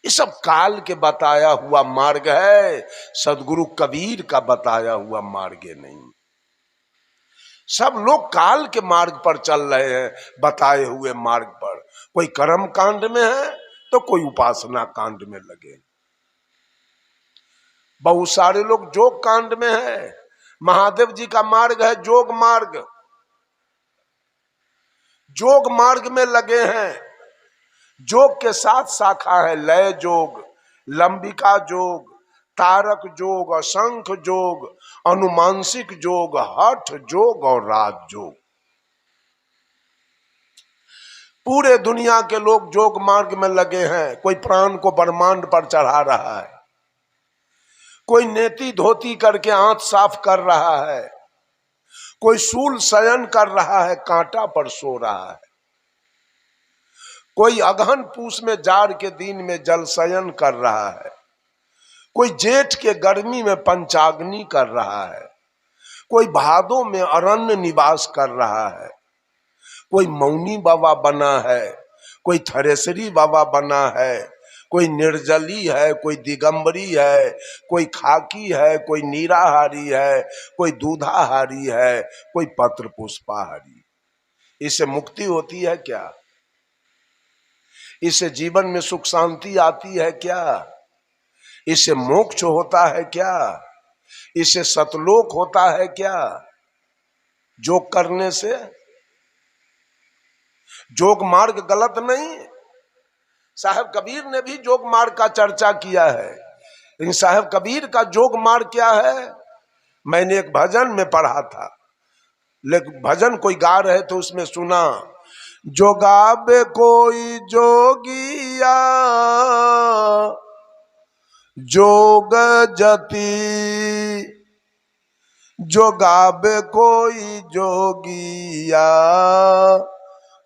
Speaker 1: ये सब काल के बताया हुआ मार्ग है, सदगुरु कबीर का बताया हुआ मार्ग नहीं। सब लोग काल के मार्ग पर चल रहे हैं, बताए हुए मार्ग पर। कोई कर्म कांड में है तो कोई उपासना कांड में लगे। बहुत सारे लोग जोग कांड में है, महादेव जी का मार्ग है जोग मार्ग, जोग मार्ग में लगे हैं। जोग के साथ शाखा है लय जोग, लंबिका जोग, तारक जोग, असंख्य जोग, अनुमानसिक जोग, हठ जोग और राज जोग। पूरे दुनिया के लोग जोग मार्ग में लगे हैं। कोई प्राण को ब्रह्मांड पर चढ़ा रहा है, कोई नेति धोती करके आंत साफ कर रहा है, कोई शूल शयन कर रहा है, कांटा पर सो रहा है, कोई अगहन पूस में जाड़ के दिन में जल शयन कर रहा है, कोई जेठ के गर्मी में पंचाग्नि कर रहा है, कोई भादों में अरण्य निवास कर रहा है, कोई मौनी बाबा बना है, कोई थरेसरी बाबा बना है, कोई निर्जली है, कोई दिगंबरी है, कोई खाकी है, कोई नीराहारी है, कोई दूधाहारी है, कोई पत्र पुष्पाहारी। इससे मुक्ति होती है क्या? इससे जीवन में सुख शांति आती है क्या? इससे मोक्ष होता है क्या? इससे सतलोक होता है क्या? जोग करने से? जोग मार्ग गलत नहीं। साहब कबीर ने भी जोग मार्ग का चर्चा किया है, लेकिन साहब कबीर का जोग मार्ग क्या है? मैंने एक भजन में पढ़ा था, लेकिन भजन कोई गा रहे तो उसमें सुना, जोगाबे कोई जोगिया जोग जति, जोगाबे कोई जोगिया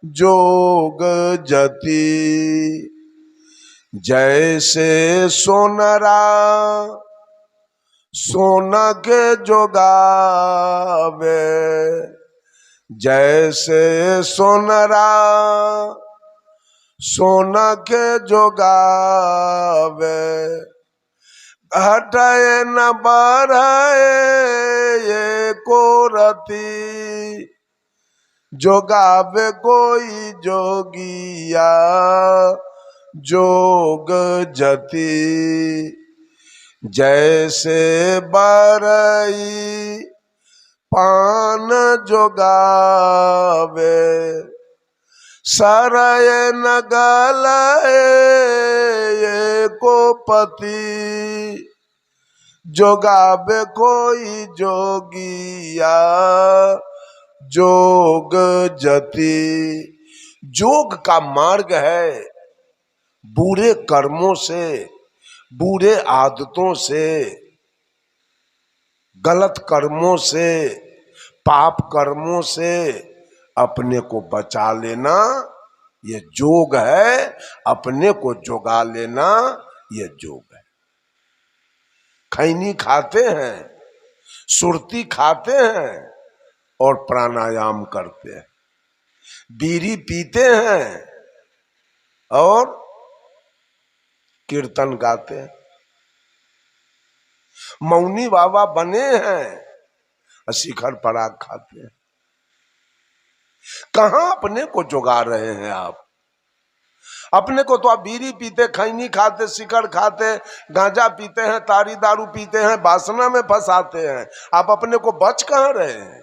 Speaker 1: जोग जति, जैसे सोनरा सोना के जोगावे, जैसे सोनरा सोना के जोगावे, हटाए न बढ़ाए ये को रति, जोगावे कोई जोगिया जोग जति, जैसे बरई पान जोगावे, सरय न गलए ये को पति, जोगावे कोई जोगिया जोग जति। जोग का मार्ग है बुरे कर्मों से, बुरे आदतों से, गलत कर्मों से, पाप कर्मों से अपने को बचा लेना, ये जोग है। अपने को जोगा लेना, ये जोग है। खैनी खाते हैं, सुरती खाते हैं और प्राणायाम करते हैं, बीड़ी पीते हैं और कीर्तन गाते हैं, मौनी बाबा बने हैं और शिखर पराग खाते हैं। कहां अपने को जुगा रहे हैं आप? अपने को तो आप बीड़ी पीते, खैनी खाते, शिखर खाते, गांजा पीते हैं, तारी दारू पीते हैं, वासना में फंसाते हैं। आप अपने को बच कहां रहे हैं?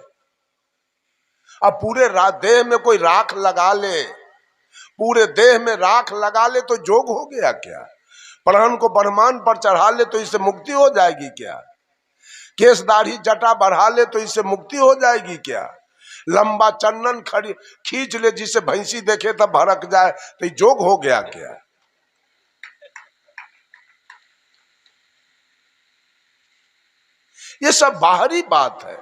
Speaker 1: अब पूरे देह में कोई राख लगा ले, पूरे देह में राख लगा ले तो जोग हो गया क्या? प्राण को ब्रह्मांड पर चढ़ा ले तो इससे मुक्ति हो जाएगी क्या? केस दाढ़ी जटा बढ़ा ले तो इससे मुक्ति हो जाएगी क्या? लंबा चंदन खींच ले, जिसे भैंसी देखे तब भड़क जाए, तो ये जोग हो गया क्या? ये सब बाहरी बात है।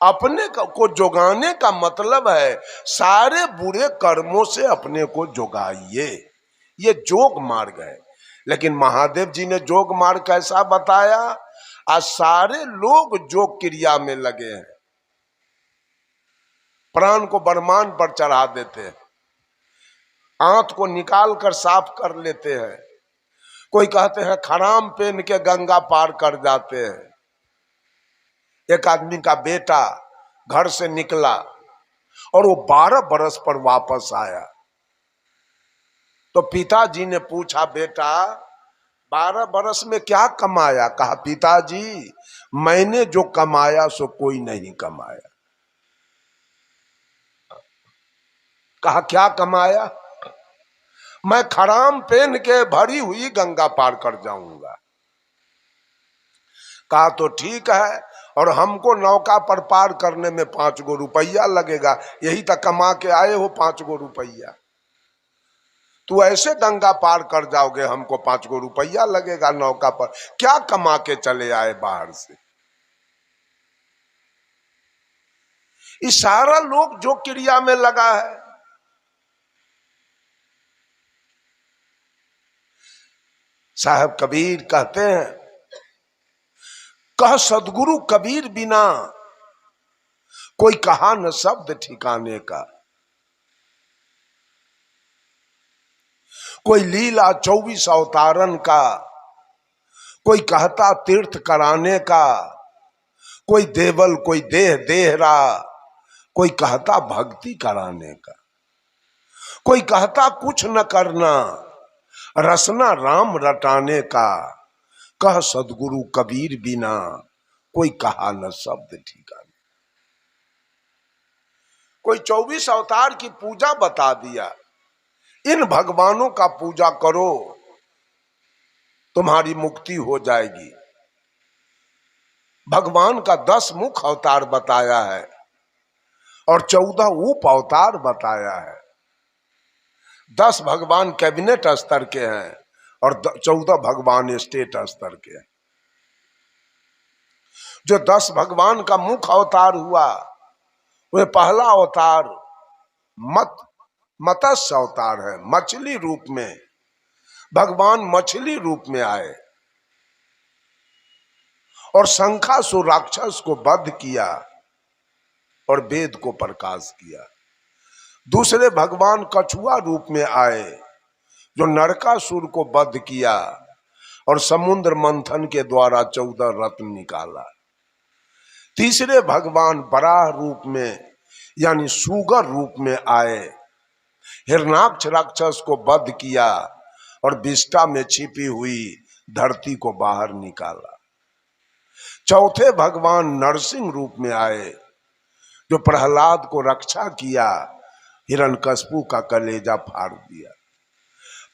Speaker 1: अपने को जोगाने का मतलब है सारे बुरे कर्मों से अपने को जोगाइए, ये जोग मार्ग है। लेकिन महादेव जी ने जोग मार्ग कैसा बताया? आज सारे लोग जोग क्रिया में लगे हैं, प्राण को ब्रह्मांड पर चढ़ा देते हैं, आंत को निकाल कर साफ कर लेते हैं, कोई कहते हैं खराम पहन के गंगा पार कर जाते हैं। एक आदमी का बेटा घर से निकला और वो 12 बरस पर वापस आया, तो पिताजी ने पूछा, बेटा 12 बरस में क्या कमाया? कहा, पिताजी मैंने जो कमाया सो कोई नहीं कमाया। कहा, क्या कमाया? मैं खराम पहन के भरी हुई गंगा पार कर जाऊंगा। कहा, तो ठीक है, और हमको नौका पर पार करने में 5 गो रुपया लगेगा, यही तक कमा के आए हो 5 गो रुपया, तू ऐसे गंगा पार कर जाओगे, हमको 5 गो रुपया लगेगा नौका पर। क्या कमा के चले आए बाहर से? ये सारा लोग जो क्रिया में लगा है। साहब कबीर कहते हैं, कह सदगुरु कबीर बिना कोई कहा न शब्द ठिकाने का, कोई लीला 24 अवतारन का, कोई कहता तीर्थ कराने का, कोई देवल कोई देह देहरा, कोई कहता भक्ति कराने का, कोई कहता कुछ न करना रसना राम रटाने का, कह सदगुरु कबीर बिना कोई कहा न शब्द ठिकाने। कोई 24 अवतार की पूजा बता दिया, इन भगवानों का पूजा करो तुम्हारी मुक्ति हो जाएगी। भगवान का 10 मुख अवतार बताया है और 14 उप अवतार बताया है। 10 भगवान कैबिनेट स्तर के हैं और 14 भगवान स्टेट स्तर के हैं। जो 10 भगवान का मुख अवतार हुआ, वह पहला अवतार मत्स्य अवतार है, मछली रूप में भगवान मछली रूप में आए और शंखासुर राक्षस को वध किया और वेद को प्रकाश किया। दूसरे भगवान कछुआ रूप में आए जो नरकासुर को वध किया और समुद्र मंथन के द्वारा 14 रत्न निकाला। तीसरे भगवान बराह रूप में यानी सुगर रूप में आए, हिरणाक्ष राक्षस को वध किया और विष्ठा में छिपी हुई धरती को बाहर निकाला। चौथे भगवान नरसिंह रूप में आए जो प्रहलाद को रक्षा किया, हिरण्यकश्यप का कलेजा फाड़ दिया।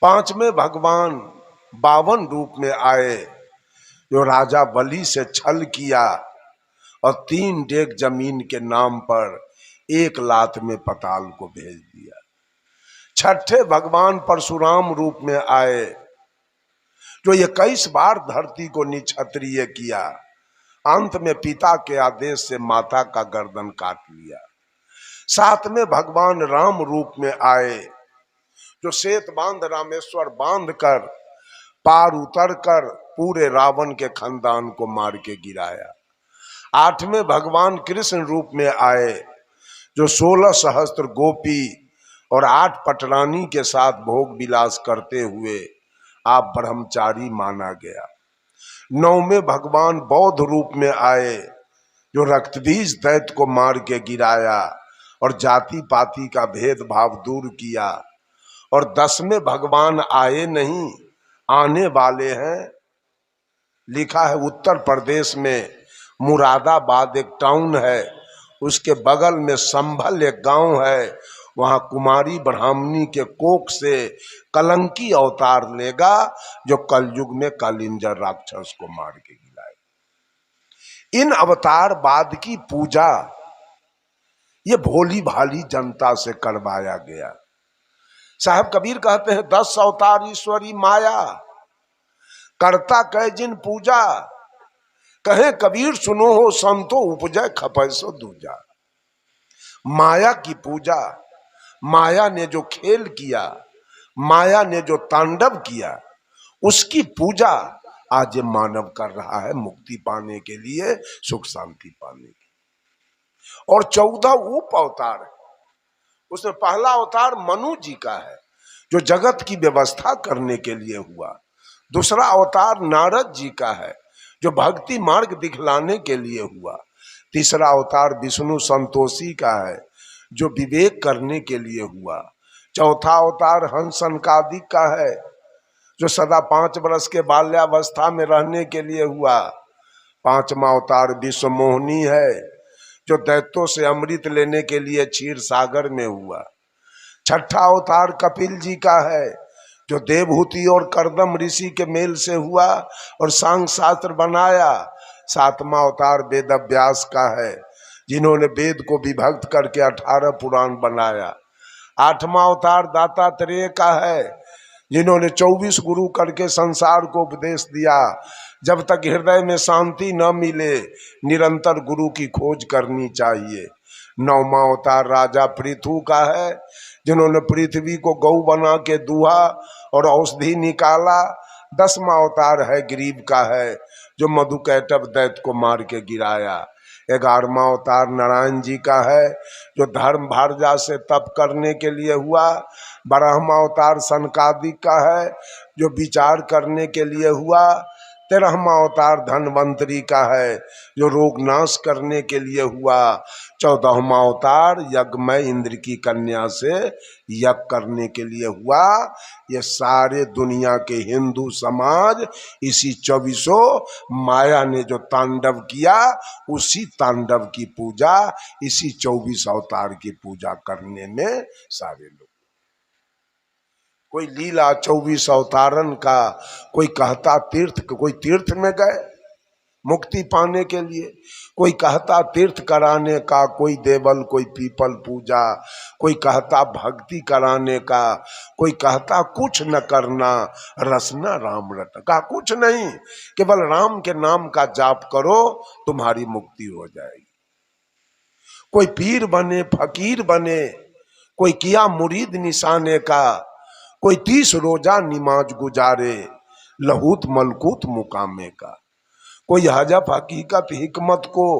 Speaker 1: पांचवें भगवान 52 रूप में आए जो राजा बलि से छल किया और 3 डेग जमीन के नाम पर 1 लात में पताल को भेज दिया। छठे भगवान परशुराम रूप में आए जो 21 बार धरती को निक्षत्रिय किया, अंत में पिता के आदेश से माता का गर्दन काट लिया। 7वें भगवान राम रूप में आए जो श्वेत बांध रामेश्वर बांध कर पार उतर कर पूरे रावण के खानदान को मार के गिराया। 8वें भगवान कृष्ण रूप में आए जो 16 सहस्त्र गोपी और 8 पटरानी के साथ भोग विलास करते हुए आप ब्रह्मचारी माना गया। 9वें भगवान बौद्ध रूप में आए, जो रक्तबीज दैत्य को मार के गिराया और जाति पाति का भेदभाव दूर किया। और 10वें भगवान आए नहीं, आने वाले हैं। लिखा है उत्तर प्रदेश में मुरादाबाद एक टाउन है, उसके बगल में संभल एक गांव है, वहां कुमारी ब्राह्मणी के कोख से कलंकी अवतार लेगा, जो कलयुग में कलिंजर राक्षस को मार के गिराए। इन अवतार बाद की पूजा ये भोली भाली जनता से करवाया गया। साहब कबीर कहते हैं 10 अवतार ईश्वरी माया, करता कह जिन पूजा, कहे कबीर सुनो हो संतो उपजय खपै सो दूजा। माया की पूजा, माया ने जो खेल किया, माया ने जो तांडव किया, उसकी पूजा आज ये मानव कर रहा है मुक्ति पाने के लिए, सुख शांति पाने के लिए। और 14 उप अवतार है। उसमें पहला अवतार मनु जी का है, जो जगत की व्यवस्था करने के लिए हुआ। दूसरा अवतार नारद जी का है, जो भक्ति मार्ग दिखलाने के लिए हुआ। तीसरा अवतार विष्णु संतोषी का है, जो विवेक करने के लिए हुआ। चौथा अवतार हंस सनकादिक का है, जो सदा 5 वर्ष के बाल्यावस्था में रहने के लिए हुआ। 5वां अवतार विश्व मोहिनी है, जो दैत्यों से अमृत लेने के लिए क्षीर सागर में हुआ। 6ठा अवतार कपिल जी का है, जो देवहूति और कर्दम ऋषि के मेल से हुआ और सांग शास्त्र बनाया। 7वां अवतार वेद व्यास का है, जिन्होंने वेद को विभक्त करके 18 पुराण बनाया। 8वां अवतार दातात्रेय का है, जिन्होंने 24 गुरु करके संसार को उपदेश दिया। जब तक हृदय में शांति न मिले, निरंतर गुरु की खोज करनी चाहिए। 9वां अवतार राजा पृथु का है, जिन्होंने पृथ्वी को गौ बना के दूहा और औषधि निकाला। 10वां अवतार है गरीब का है, जो मधुकैटभ दैत्य को मार के गिराया। 11वां अवतार नारायण जी का है, जो धर्म भारजा से तप करने के लिए हुआ। 12वां अवतार सनकादिक का है, जो विचार करने के लिए हुआ। 13वां अवतार धनवंतरी का है, जो रोग नाश करने के लिए हुआ। 14वां अवतार यज्ञमय इंद्र की कन्या से यज्ञ करने के लिए हुआ। ये सारे दुनिया के हिंदू समाज इसी 24 माया ने जो तांडव किया, उसी तांडव की पूजा, इसी 24 अवतार की पूजा करने में सारे लोग। कोई लीला 24 अवतारन का, कोई कहता तीर्थ, कोई तीर्थ में गए मुक्ति पाने के लिए, कोई कहता तीर्थ कराने का, कोई देवल, कोई पीपल पूजा, कोई कहता भक्ति कराने का, कोई कहता कुछ न करना रसना राम रट का, कुछ नहीं, केवल राम के नाम का जाप करो तुम्हारी मुक्ति हो जाएगी। कोई पीर बने, फकीर बने, कोई किया मुरीद निशाने का, कोई 30 रोजा निमाज गुजारे लहूत मलकूत मुकामे का, कोई हजफ हकीकत हिकमत को,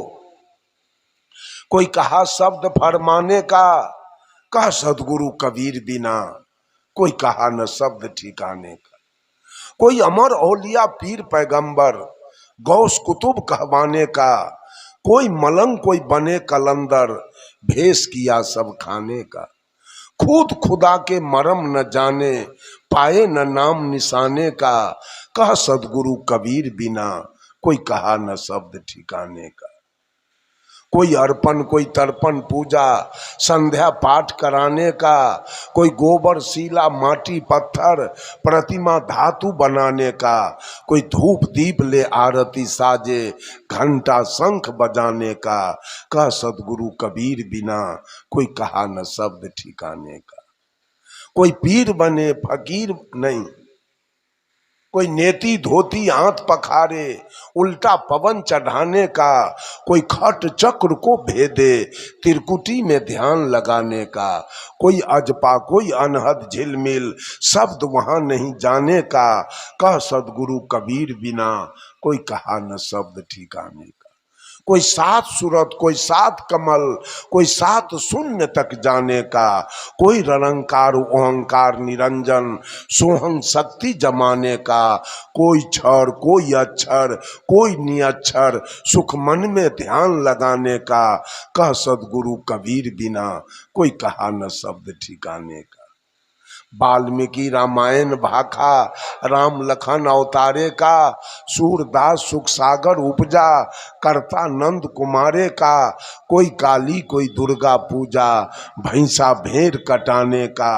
Speaker 1: कोई कहा शब्द फरमाने का, कहा सदगुरु कबीर बिना, कोई कहा न शब्द ठिकाने का, कोई अमर औलिया पीर पैगंबर गौस कुतुब कहवाने का, कोई मलंग कोई बने कलंदर भेष किया सब खाने का, खुद खुदा के मरम न जाने पाए न नाम निशाने का, कह सदगुरु कबीर बिना, कोई कहा न शब्द ठिकाने का। कोई अर्पण कोई तर्पण पूजा संध्या पाठ कराने का, कोई गोबर सीला माटी पत्थर प्रतिमा धातु बनाने का, कोई धूप दीप ले आरती साजे घंटा शंख बजाने का, कह सदगुरु कबीर बिना, कोई कहा न शब्द ठिकाने का। कोई पीर बने फकीर नहीं, कोई नेती धोती हाथ पखारे उल्टा पवन चढ़ाने का, कोई खट चक्र को भेदे त्रिकुटी में ध्यान लगाने का, कोई अजपा कोई अनहद झिलमिल शब्द वहां नहीं जाने का, कह सदगुरु कबीर बिना, कोई कहा न शब्द ठिकाने का। कोई 7 सूरत, कोई 7 कमल, कोई 7 शून्य तक जाने का, कोई रंकार ओंकार निरंजन सोहम शक्ति जमाने का, कोई क्षर, कोई अक्षर, कोई निअक्षर सुख मन में ध्यान लगाने का। कह सदगुरु कबीर बिना कोई कहा न शब्द ठिकाने का। वाल्मीकि रामायण भाखा राम लखन अवतारे का, सूरदास सुख सागर उपजा करता नंद कुमारे का। कोई काली कोई दुर्गा पूजा भैंसा भेड़ कटाने का।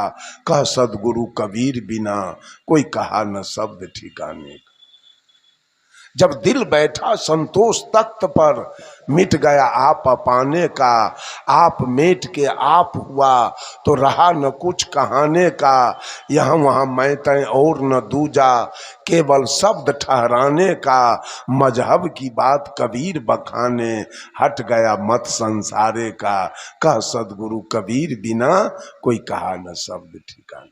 Speaker 1: कह सदगुरु कबीर बिना कोई कहा न शब्द ठिकाने का। जब दिल बैठा संतोष तख्त पर मिट गया आप पाने का। आप मेट के आप हुआ तो रहा न कुछ कहाने का। यहाँ वहाँ मैं तय और न दूजा केवल शब्द ठहराने का। मजहब की बात कबीर बखाने हट गया मत संसारे का। कह सदगुरु कबीर बिना कोई कहा न शब्द ठिकाने।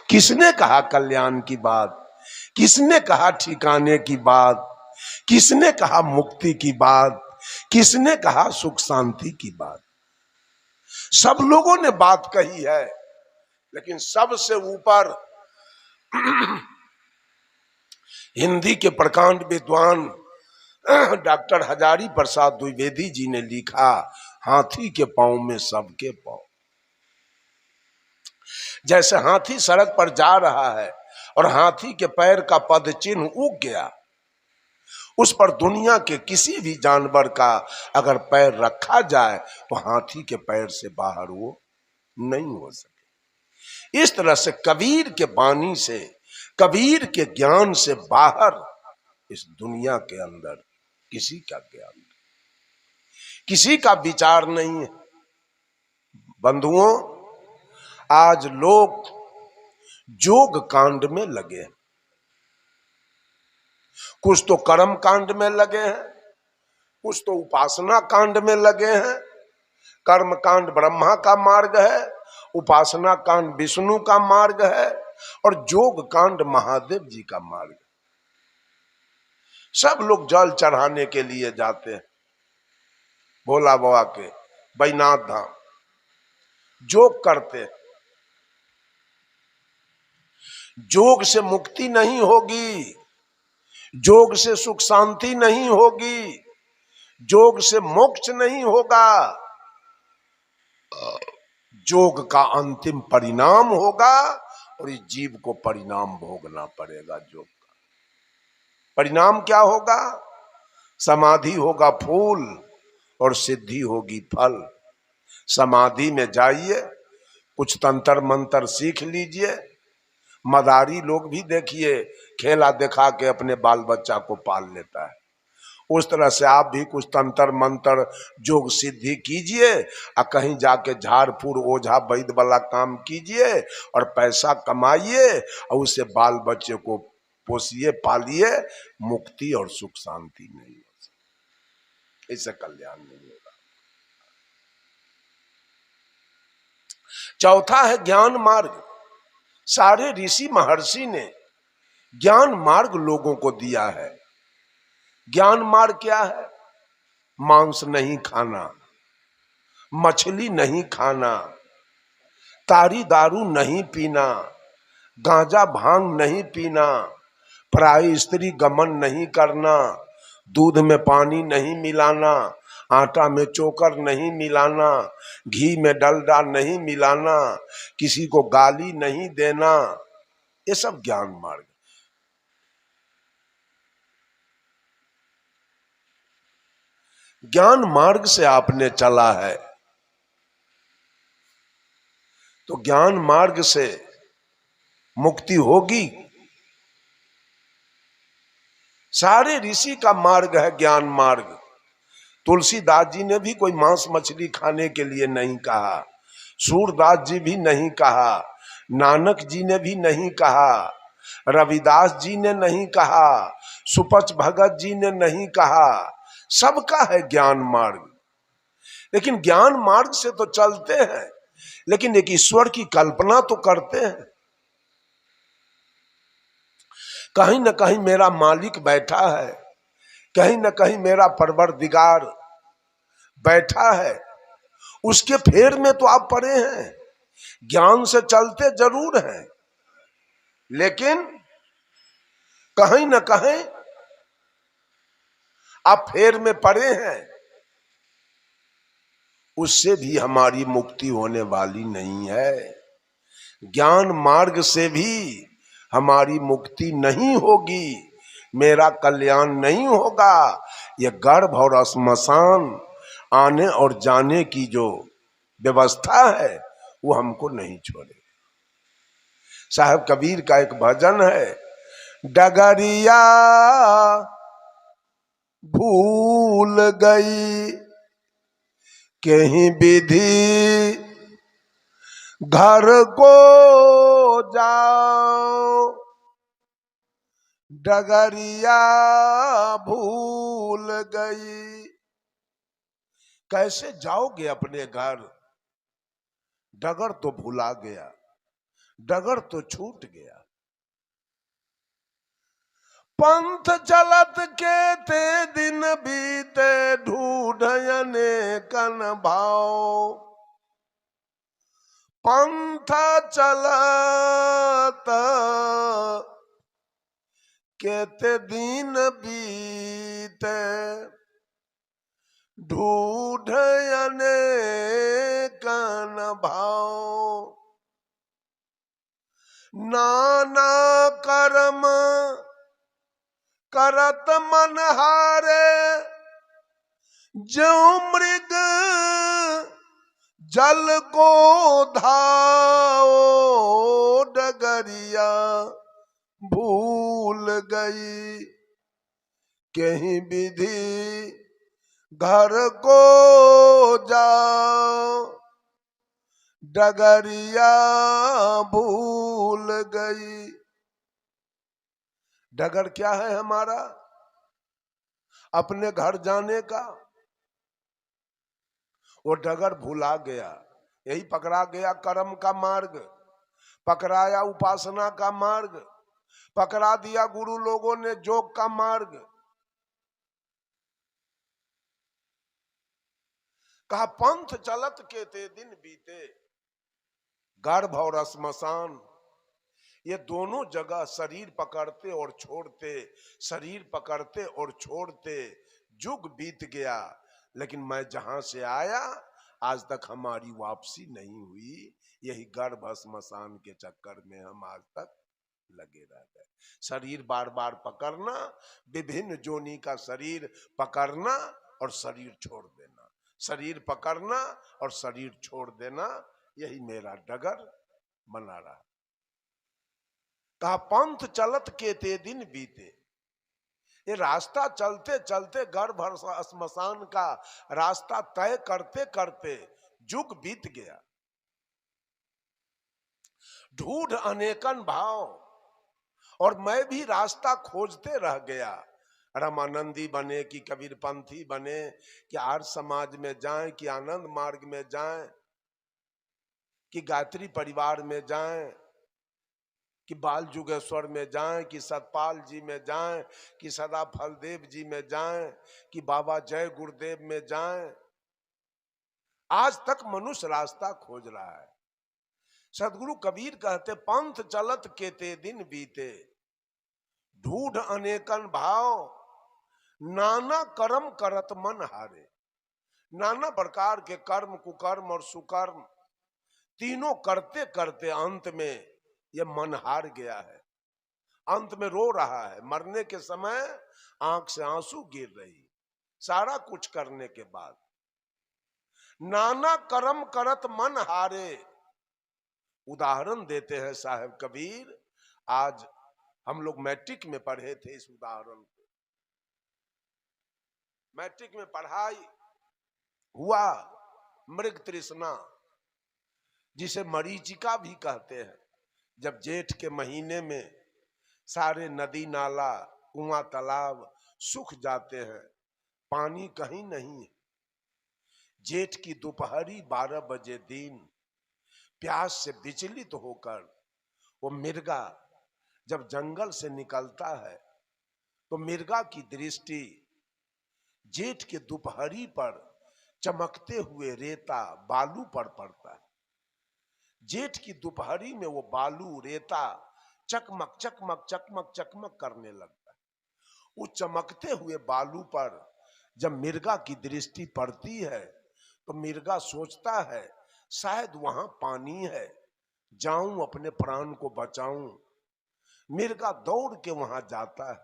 Speaker 1: किसने कहा कल्याण की बात, किसने कहा ठिकाने की बात, किसने कहा मुक्ति की बात, किसने कहा सुख शांति की बात। सब लोगों ने बात कही है, लेकिन सबसे ऊपर हिंदी के प्रकांड विद्वान डॉक्टर हजारी प्रसाद द्विवेदी जी ने लिखा, हाथी के पांव में सबके पांव। जैसे हाथी सड़क पर जा रहा है और हाथी के पैर का पद चिन्ह उग गया, उस पर दुनिया के किसी भी जानवर का अगर पैर रखा जाए तो हाथी के पैर से बाहर वो नहीं हो सके। इस तरह से कबीर के वाणी से, कबीर के ज्ञान से बाहर इस दुनिया के अंदर किसी का ज्ञान नहीं, किसी का विचार नहीं है। बंधुओं, आज लोग जोग कांड में लगे हैं, कुछ तो कर्म कांड में लगे हैं, कुछ तो उपासना कांड में लगे हैं। कर्म कांड ब्रह्मा का मार्ग है, उपासना कांड विष्णु का मार्ग है, और जोग कांड महादेव जी का मार्ग है। सब लोग जल चढ़ाने के लिए जाते हैं भोला बाबा के बैजनाथ धाम, जोग करते हैं। जोग से मुक्ति नहीं होगी, जोग से सुख शांति नहीं होगी, जोग से मोक्ष नहीं होगा। जोग का अंतिम परिणाम होगा और इस जीव को परिणाम भोगना पड़ेगा। जोग का परिणाम क्या होगा? समाधि होगा फूल और सिद्धि होगी फल। समाधि में जाइए, कुछ तंत्र मंत्र सीख लीजिए। मदारी लोग भी देखिए खेला दिखा के अपने बाल बच्चा को पाल लेता है। उस तरह से आप भी कुछ तंत्र मंत्र जोग सिद्धि कीजिए और कहीं जाके झाड़ फूड़ ओझा वैद्य वाला काम कीजिए और पैसा कमाइए और उससे बाल बच्चे को पोसिए पालिए। मुक्ति और सुख शांति नहीं हो सकती, इससे कल्याण नहीं होगा। चौथा है ज्ञान मार्ग। सारे ऋषि महर्षि ने ज्ञान मार्ग लोगों को दिया है। ज्ञान मार्ग क्या है? मांस नहीं खाना, मछली नहीं खाना, तारी दारू नहीं पीना, गांजा भांग नहीं पीना, पराई स्त्री गमन नहीं करना, दूध में पानी नहीं मिलाना, आटा में चोकर नहीं मिलाना, घी में डलडा नहीं मिलाना, किसी को गाली नहीं देना। ये सब ज्ञान मार्ग। ज्ञान मार्ग से आपने चला है तो ज्ञान मार्ग से मुक्ति होगी। सारे ऋषि का मार्ग है ज्ञान मार्ग। तुलसीदास जी ने भी कोई मांस मछली खाने के लिए नहीं कहा, सूरदास जी भी नहीं कहा, नानक जी ने भी नहीं कहा, रविदास जी ने नहीं कहा, सुपच भगत जी ने नहीं कहा। सबका है ज्ञान मार्ग। लेकिन ज्ञान मार्ग से तो चलते हैं, लेकिन एक ईश्वर की कल्पना तो करते हैं। कहीं न कहीं मेरा मालिक बैठा है, कहीं न कहीं मेरा परवरदिगार बैठा है, उसके फेर में तो आप पड़े हैं। ज्ञान से चलते जरूर हैं, लेकिन कहीं न कहीं आप फेर में पड़े हैं। उससे भी हमारी मुक्ति होने वाली नहीं है। ज्ञान मार्ग से भी हमारी मुक्ति नहीं होगी, मेरा कल्याण नहीं होगा। ये गर्भ और श्मशान आने और जाने की जो व्यवस्था है वो हमको नहीं छोड़े। साहब कबीर का एक भजन है, डगरिया भूल गई कहीं विधि घर को जाओ, डगरिया भूल गई। कैसे जाओगे अपने घर? डगर तो भुला गया, डगर तो छूट गया। पंथ चलत के ते दिन बीते ढूंढने कन भाव, पंथ चलत केते दिन बीते ढूंढने कन भाव, नाना कर्म करत मन हारे जो मृग जल को धाओ, डगरिया भूल गई कहीं विधि घर को जाओ, डगरिया भूल गई। डगर क्या है हमारा? अपने घर जाने का। वो डगर भुला गया, यही पकड़ा गया कर्म का मार्ग, पकड़ाया उपासना का मार्ग, पकड़ा दिया गुरु लोगों ने योग का मार्ग। कहा पंथ चलत के ते दिन बीते, गर्भ और श्मशान ये दोनों जगह शरीर पकड़ते और छोड़ते, शरीर पकड़ते और छोड़ते युग बीत गया, लेकिन मैं जहां से आया आज तक हमारी वापसी नहीं हुई। यही गर्भ श्मशान के चक्कर में हम आज तक लगे रह गए। शरीर बार बार पकड़ना, विभिन्न जोनी का शरीर पकड़ना और शरीर छोड़ देना, शरीर पकड़ना और शरीर छोड़ देना, यही मेरा डगर बना रहा। कहा पंथ चलत के ते दिन बीते, ये रास्ता चलते चलते गर्भ और श्मशान का रास्ता तय करते करते युग बीत गया। ढूंढ अनेकन भाव, और मैं भी रास्ता खोजते रह गया। रामानंदी बने कि कबीरपंथी बने, कि आर्य समाज में जाएं, कि आनंद मार्ग में जाएं, कि गायत्री परिवार में जाएं, कि बाल जुगेश्वर में जाएं, कि सतपाल जी में जाएं, कि सदा फलदेव जी में जाएं, कि बाबा जय गुरुदेव में जाएं। आज तक मनुष्य रास्ता खोज रहा है। सदगुरु कबीर कहते पंथ चलत केते दिन बीते ढूंढ अनेकन भाव, नाना कर्म करत मन हारे। नाना प्रकार के कर्म, कुकर्म और सुकर्म तीनों करते करते अंत में यह मन हार गया है, अंत में रो रहा है। मरने के समय आंख से आंसू गिर रही, सारा कुछ करने के बाद। नाना कर्म करत मन हारे, उदाहरण देते हैं साहब कबीर। आज हम लोग मैट्रिक में पढ़े थे इस उदाहरण को। मैट्रिक में पढ़ाई हुआ, मृग तृष्णा जिसे मरीचिका भी कहते हैं। जब जेठ के महीने में सारे नदी नाला कुआं तालाब सूख जाते हैं, पानी कहीं नहीं है। जेठ की दोपहरी 12 बजे दिन प्यास से विचलित होकर वो मिर्गा जब जंगल से निकलता है तो मिर्गा की दृष्टि जेठ के दोपहरी पर चमकते हुए रेता बालू पर पड़ता है। जेठ की दोपहरी में वो बालू रेता चकमक चकमक चकमक चकमक करने लगता है। उस चमकते हुए बालू पर जब मिर्गा की दृष्टि पड़ती है तो मिर्गा सोचता है शायद वहां पानी है, जाऊं अपने प्राण को बचाऊं। मिर्गा दौड़ के वहां जाता है।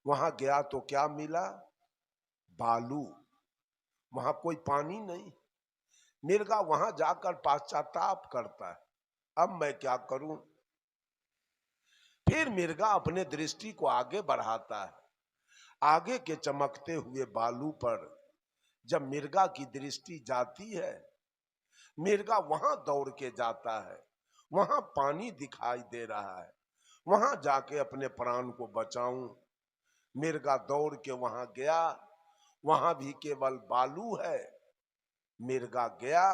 Speaker 1: वहां गया तो क्या मिला? बालू। वहां कोई पानी नहीं। मिर्गा वहां जाकर पश्चाताप करता है, अब मैं क्या करूं। फिर मिर्गा अपने दृष्टि को आगे बढ़ाता है। आगे के चमकते हुए बालू पर जब मिर्गा की दृष्टि जाती है, मिर्गा वहां दौड़ के जाता है। वहां पानी दिखाई दे रहा है, वहां जाके अपने प्राण को बचाऊं। मिर्गा दौड़ के वहां गया, वहां भी केवल बालू है। मिर्गा गया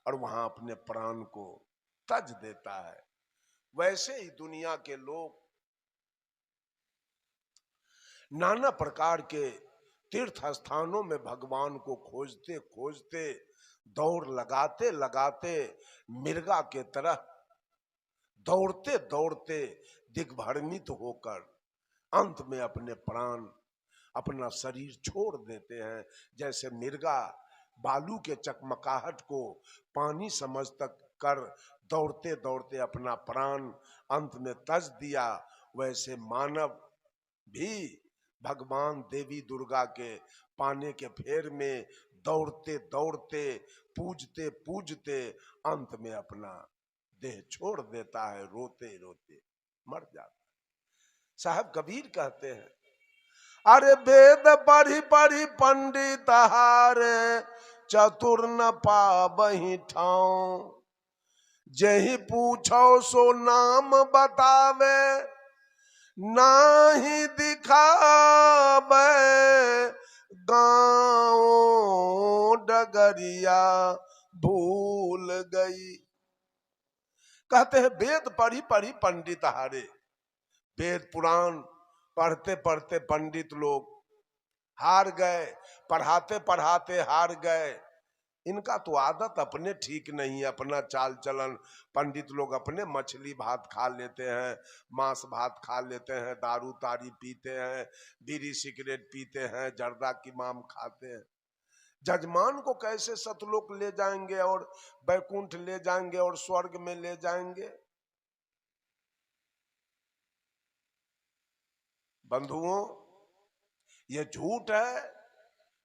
Speaker 1: और वहां अपने प्राण को तज देता है। वैसे ही दुनिया के लोग नाना प्रकार के तीर्थ स्थानों में भगवान को खोजते खोजते, दौड़ लगाते लगाते मिर्गा के तरह दौड़ते दौड़ते दिग्भ्रमित होकर अंत में अपने प्राण, अपना शरीर छोड़ देते हैं। जैसे मिर्गा बालू के चकमकाहट को पानी समझ तक कर दौड़ते दौड़ते अपना प्राण अंत में तज दिया, वैसे मानव भी भगवान देवी दुर्गा के पाने के फेर में दौड़ते दौड़ते, पूजते पूजते अंत में अपना देह छोड़ देता है, रोते रोते मर जाता है। साहब कबीर कहते हैं, अरे वेद पढ़ी पढ़ी पंडित हारे, चतुर न पाबहि ठाव। जही पूछो सो नाम बतावे, नाही दिखावे गाँव डगरिया भूल गई। कहते हैं वेद पढ़ी पढ़ी पंडित हारे। वेद पुराण पढ़ते पढ़ते पंडित लोग हार गए, पढ़ाते पढ़ाते हार गए। इनका तो आदत अपने ठीक नहीं है, अपना चाल चलन। पंडित लोग अपने मछली भात खा लेते हैं, मांस भात खा लेते हैं, दारू तारी पीते हैं, बीड़ी सिगरेट पीते हैं, जर्दा की माम खाते हैं। जजमान को कैसे सतलोक ले जाएंगे और बैकुंठ ले जाएंगे और स्वर्ग में ले जाएंगे? बंधुओं, ये झूठ है।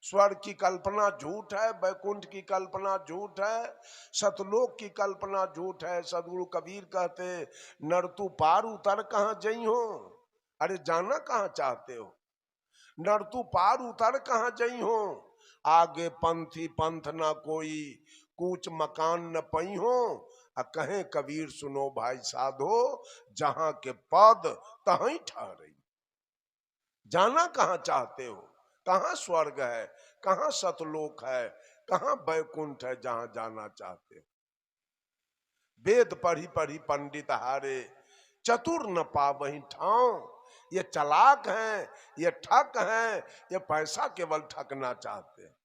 Speaker 1: स्वर्ग की कल्पना झूठ है, बैकुंठ की कल्पना झूठ है, सतलोक की कल्पना झूठ है। सदगुरु कबीर कहते, नर तू पार उतर कहां जई हो। अरे जाना कहां चाहते हो? नर तू पार उतर कहां जई हो। आगे पंथी पंथ ना कोई, कूच मकान न पई हो। कहे कबीर सुनो भाई साधो, जहां के पद तहीं ठहरई। जाना कहां चाहते हो? कहां स्वर्ग है, कहां सतलोक है, कहां बैकुंठ है जहां जाना चाहते हो? वेद पढ़ी पढ़ी पंडित हारे, चतुर न पावहि ठाव। ये चालाक हैं, ये ठग हैं, ये पैसा केवल ठगना चाहते हैं।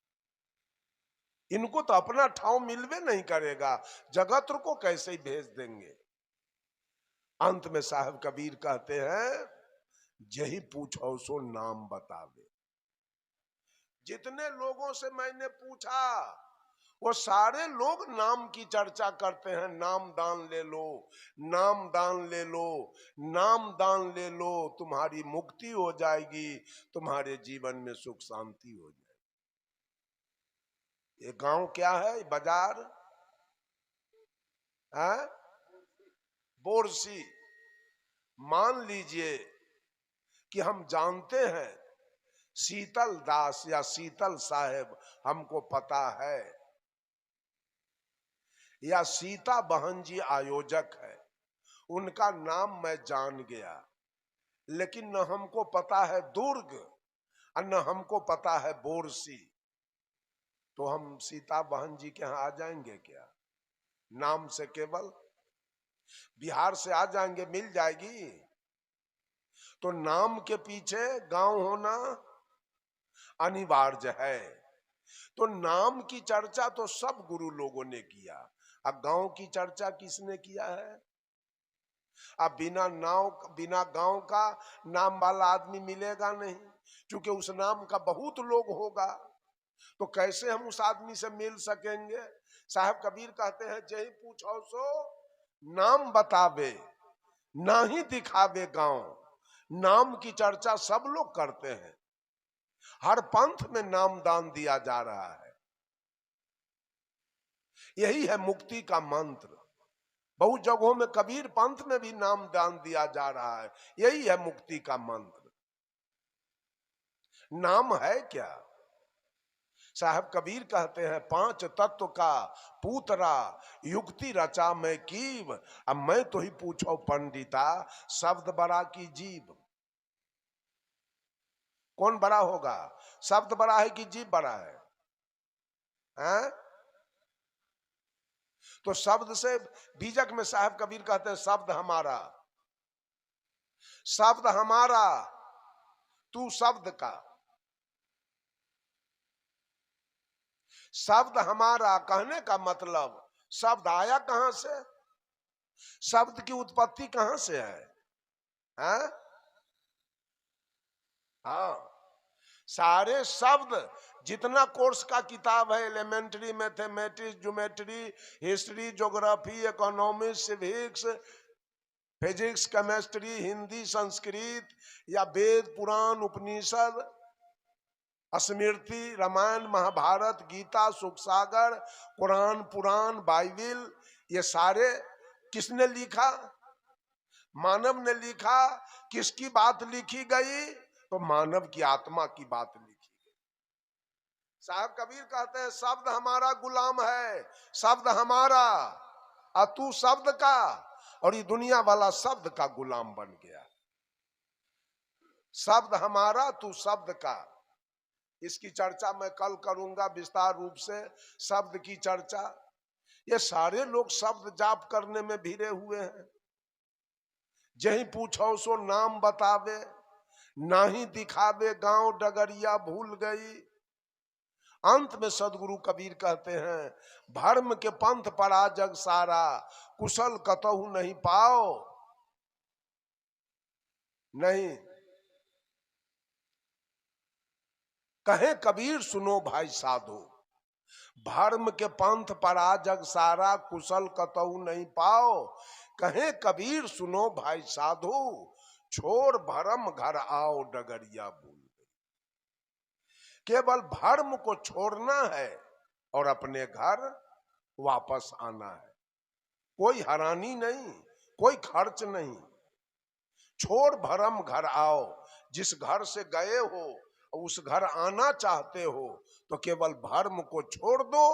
Speaker 1: इनको तो अपना ठाव मिलवे नहीं करेगा, जगत को कैसे ही भेज देंगे। अंत में साहब कबीर कहते हैं, यही पूछो सो नाम बतावे। जितने लोगों से मैंने पूछा वो सारे लोग नाम की चर्चा करते हैं। नाम दान ले लो, नाम दान ले लो, नाम दान ले लो, तुम्हारी मुक्ति हो जाएगी, तुम्हारे जीवन में सुख शांति हो जाएगी। ये गांव क्या है? बाजार है, बोरसी। मान लीजिए कि हम जानते हैं शीतल दास या शीतल साहेब हमको पता है, या सीता बहन जी आयोजक है, उनका नाम मैं जान गया, लेकिन न हमको पता है दुर्ग और न हमको पता है बोरसी। तो हम सीता बहन जी के यहाँ आ जाएंगे क्या? नाम से केवल बिहार से आ जाएंगे, मिल जाएगी। तो नाम के पीछे गांव होना अनिवार्य है। तो नाम की चर्चा तो सब गुरु लोगों ने किया, अब गांव की चर्चा किसने किया है? अब बिना गांव का नाम वाला आदमी मिलेगा नहीं, क्योंकि उस नाम का बहुत लोग होगा, तो कैसे हम उस आदमी से मिल सकेंगे? साहब कबीर कहते हैं, जही पूछो सो नाम बतावे, ना ही दिखावे गांव। नाम की चर्चा सब लोग करते हैं, हर पंथ में नाम दान दिया जा रहा है। यही है मुक्ति का मंत्र। बहुत जगहों में कबीर पंथ में भी नाम दान दिया जा रहा है। यही है मुक्ति का मंत्र। नाम है क्या? साहब कबीर कहते हैं, 5 तत्व का पूतरा युक्ति रचा मैं कीव। अब मैं तो ही पूछो पंडिता, शब्द बड़ा की जीव? कौन बड़ा होगा? शब्द बड़ा है कि जीव बड़ा है? हैं? तो शब्द से बीजक में साहब कबीर कहते हैं, शब्द हमारा, शब्द हमारा तू शब्द का। शब्द हमारा कहने का मतलब, शब्द आया कहां से? शब्द की उत्पत्ति कहां से है? हैं? हाँ, सारे शब्द, जितना कोर्स का किताब है, elementary, mathematics, geometry, history, geography, economics, civics, physics, chemistry, Hindi, Sanskrit, या वेद, पुराण, उपनिषद, स्मृति, रामायण, महाभारत, गीता, सुख सागर, कुरान, पुराण, बाइबिल, ये सारे किसने लिखा? मानव ने लिखा। किसकी बात लिखी गई? तो मानव की आत्मा की बात लिखी गई। साहब कबीर कहते हैं, शब्द हमारा गुलाम है, शब्द हमारा, और तू शब्द का, और ये दुनिया वाला शब्द का गुलाम बन गया। शब्द हमारा, तू शब्द का। इसकी चर्चा मैं कल करूंगा विस्तार रूप से, शब्द की चर्चा। ये सारे लोग शब्द जाप करने में भिड़े हुए हैं। जही पूछो सो नाम बतावे, ना ही दिखावे गांव डगरिया भूल गई। अंत में सदगुरु कबीर कहते हैं, भर्म के पंथ पड़ा जग सारा, कुशल कतहु नहीं पाओ। नहीं, कहे कबीर सुनो भाई साधो, भर्म के पंथ पड़ा जग सारा, कुशल कतहु नहीं पाओ। कहे कबीर सुनो भाई साधु, छोड़ भरम घर आओ डगरिया भूल गई। केवल भर्म को छोड़ना है और अपने घर वापस आना है। कोई हैरानी नहीं, कोई खर्च नहीं। छोड़ भरम घर आओ, जिस घर से गए हो उस घर आना चाहते हो, तो केवल भर्म को छोड़ दो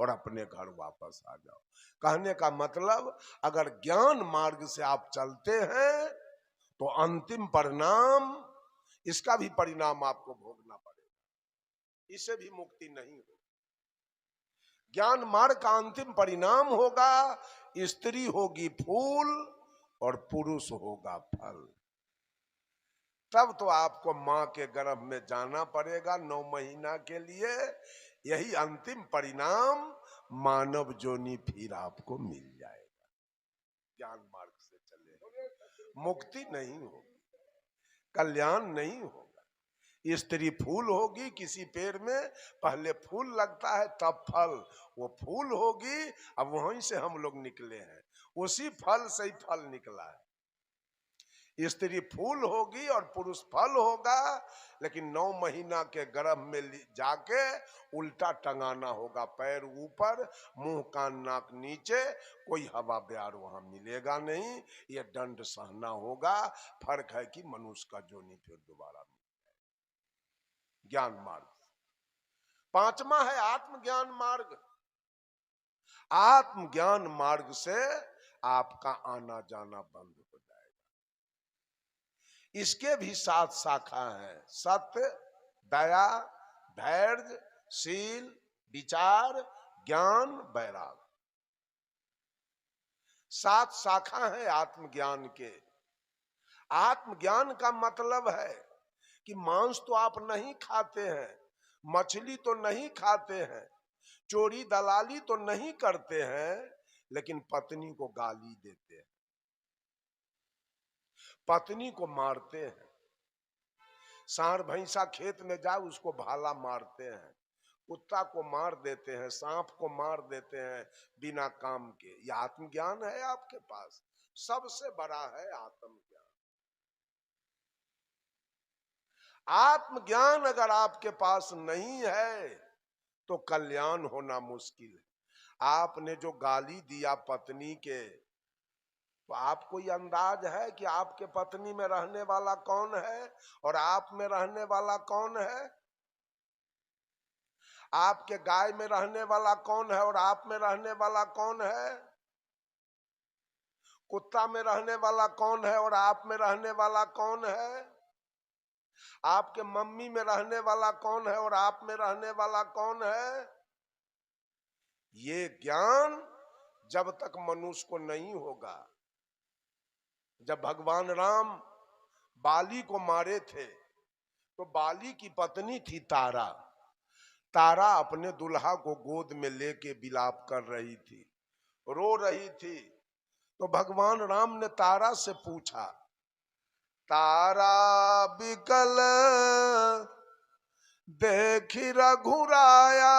Speaker 1: और अपने घर वापस आ जाओ। कहने का मतलब, अगर ज्ञान मार्ग से आप चलते हैं तो अंतिम परिणाम, इसका भी परिणाम आपको भोगना पड़ेगा, इससे भी मुक्ति नहीं होगी। ज्ञान मार्ग का अंतिम परिणाम होगा, स्त्री होगी फूल और पुरुष होगा फल। तब तो आपको मां के गर्भ में जाना पड़ेगा 9 महीना के लिए। यही अंतिम परिणाम, मानव जोनी फिर आपको मिल जाएगा। ज्ञान मार्ग से चले, मुक्ति नहीं होगी, कल्याण नहीं होगा। स्त्री फूल होगी किसी पेड़ में, पहले फूल लगता है तब फल, वो फूल होगी। अब वहीं से हम लोग निकले हैं, उसी फल से ही फल निकला है। स्त्री फूल होगी और पुरुष फल होगा, लेकिन 9 महीना के गर्भ में जाके उल्टा टंगाना होगा, पैर ऊपर, मुंह कान नाक नीचे, कोई हवा प्यार वहां मिलेगा नहीं, ये दंड सहना होगा। फर्क है कि मनुष्य का जोनी फिर दोबारा मिल जाए। ज्ञान मार्ग। 5वां है आत्मज्ञान मार्ग। आत्मज्ञान मार्ग से आपका आना जाना बंद हो जाएगा। इसके भी 7 शाखा हैं, सत्य, दया, धैर्य, शील, विचार, ज्ञान, वैराग। 7 शाखा है आत्मज्ञान के। आत्मज्ञान का मतलब है कि मांस तो आप नहीं खाते हैं, मछली तो नहीं खाते हैं, चोरी दलाली तो नहीं करते हैं, लेकिन पत्नी को गाली देते हैं, पत्नी को मारते हैं, सांड भैंसा खेत में जाए उसको भाला मारते हैं, कुत्ता को मार देते हैं, सांप को मार देते हैं बिना काम के। यह आत्मज्ञान है आपके पास? सबसे बड़ा है आत्मज्ञान। आत्मज्ञान अगर आपके पास नहीं है तो कल्याण होना मुश्किल है। आपने जो गाली दिया पत्नी के, तो आपको ये अंदाज है कि आपके पत्नी में रहने वाला कौन है और आप में रहने वाला कौन है? आपके गाय में रहने वाला कौन है और आप में रहने वाला कौन है? कुत्ता में रहने वाला कौन है और आप में रहने वाला कौन है? आपके मम्मी में रहने वाला कौन है और आप में रहने वाला कौन है? ये ज्ञान जब तक मनुष्य को नहीं होगा। जब भगवान राम बाली को मारे थे तो बाली की पत्नी थी तारा। तारा अपने दुल्हा को गोद में लेके विलाप कर रही थी, रो रही थी। तो भगवान राम ने तारा से पूछा, तारा बिकल देखी रघुराया,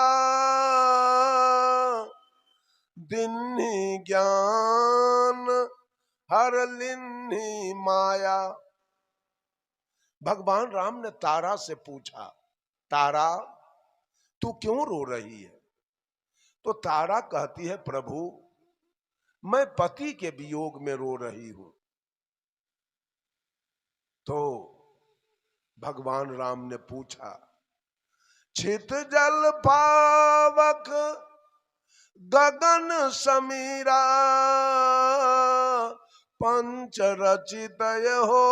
Speaker 1: दिन्ही ज्ञान हर लिन्ही माया। भगवान राम ने तारा से पूछा, तारा तू क्यों रो रही है? तो तारा कहती है, प्रभु मैं पति के वियोग में रो रही हूं। तो भगवान राम ने पूछा, छित जल पावक गगन समीरा, पंच रचित हो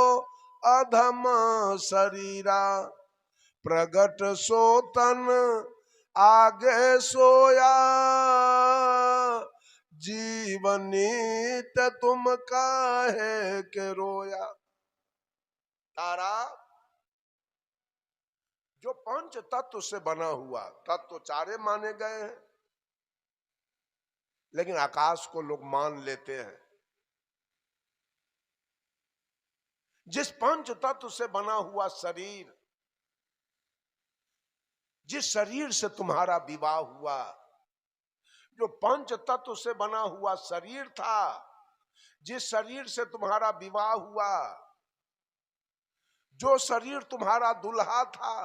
Speaker 1: अधम शरीरा, प्रगट सोतन आगे सोया, जीवनीत तुम काहे के रोया। तारा, जो पंच तत्व से बना हुआ, तत्व चारे माने गए हैं लेकिन आकाश को लोग मान लेते हैं। जिस पंच तत्व से बना हुआ शरीर, जिस शरीर से तुम्हारा विवाह हुआ, जो पंच तत्व से बना हुआ शरीर था, जिस शरीर से तुम्हारा विवाह हुआ, जो शरीर तुम्हारा दुल्हा था,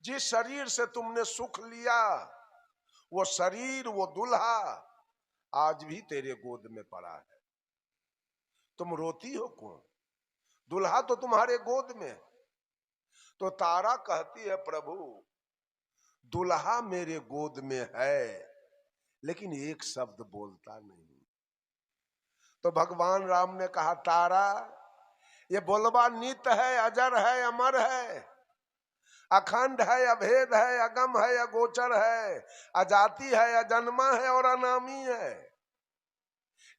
Speaker 1: जिस शरीर से तुमने सुख लिया, वो शरीर, वो दुल्हा आज भी तेरे गोद में पड़ा है। तुम रोती हो क्यों? दुल्हा तो तुम्हारे गोद में। तो तारा कहती है, प्रभु दुल्हा मेरे गोद में है लेकिन एक शब्द बोलता नहीं। तो भगवान राम ने कहा, तारा ये बोलबा नित्य है, अजर है, अमर है, अखंड है, अभेद है, अगम है, अगोचर है, अजाति है, अजन्मा है और अनामी है।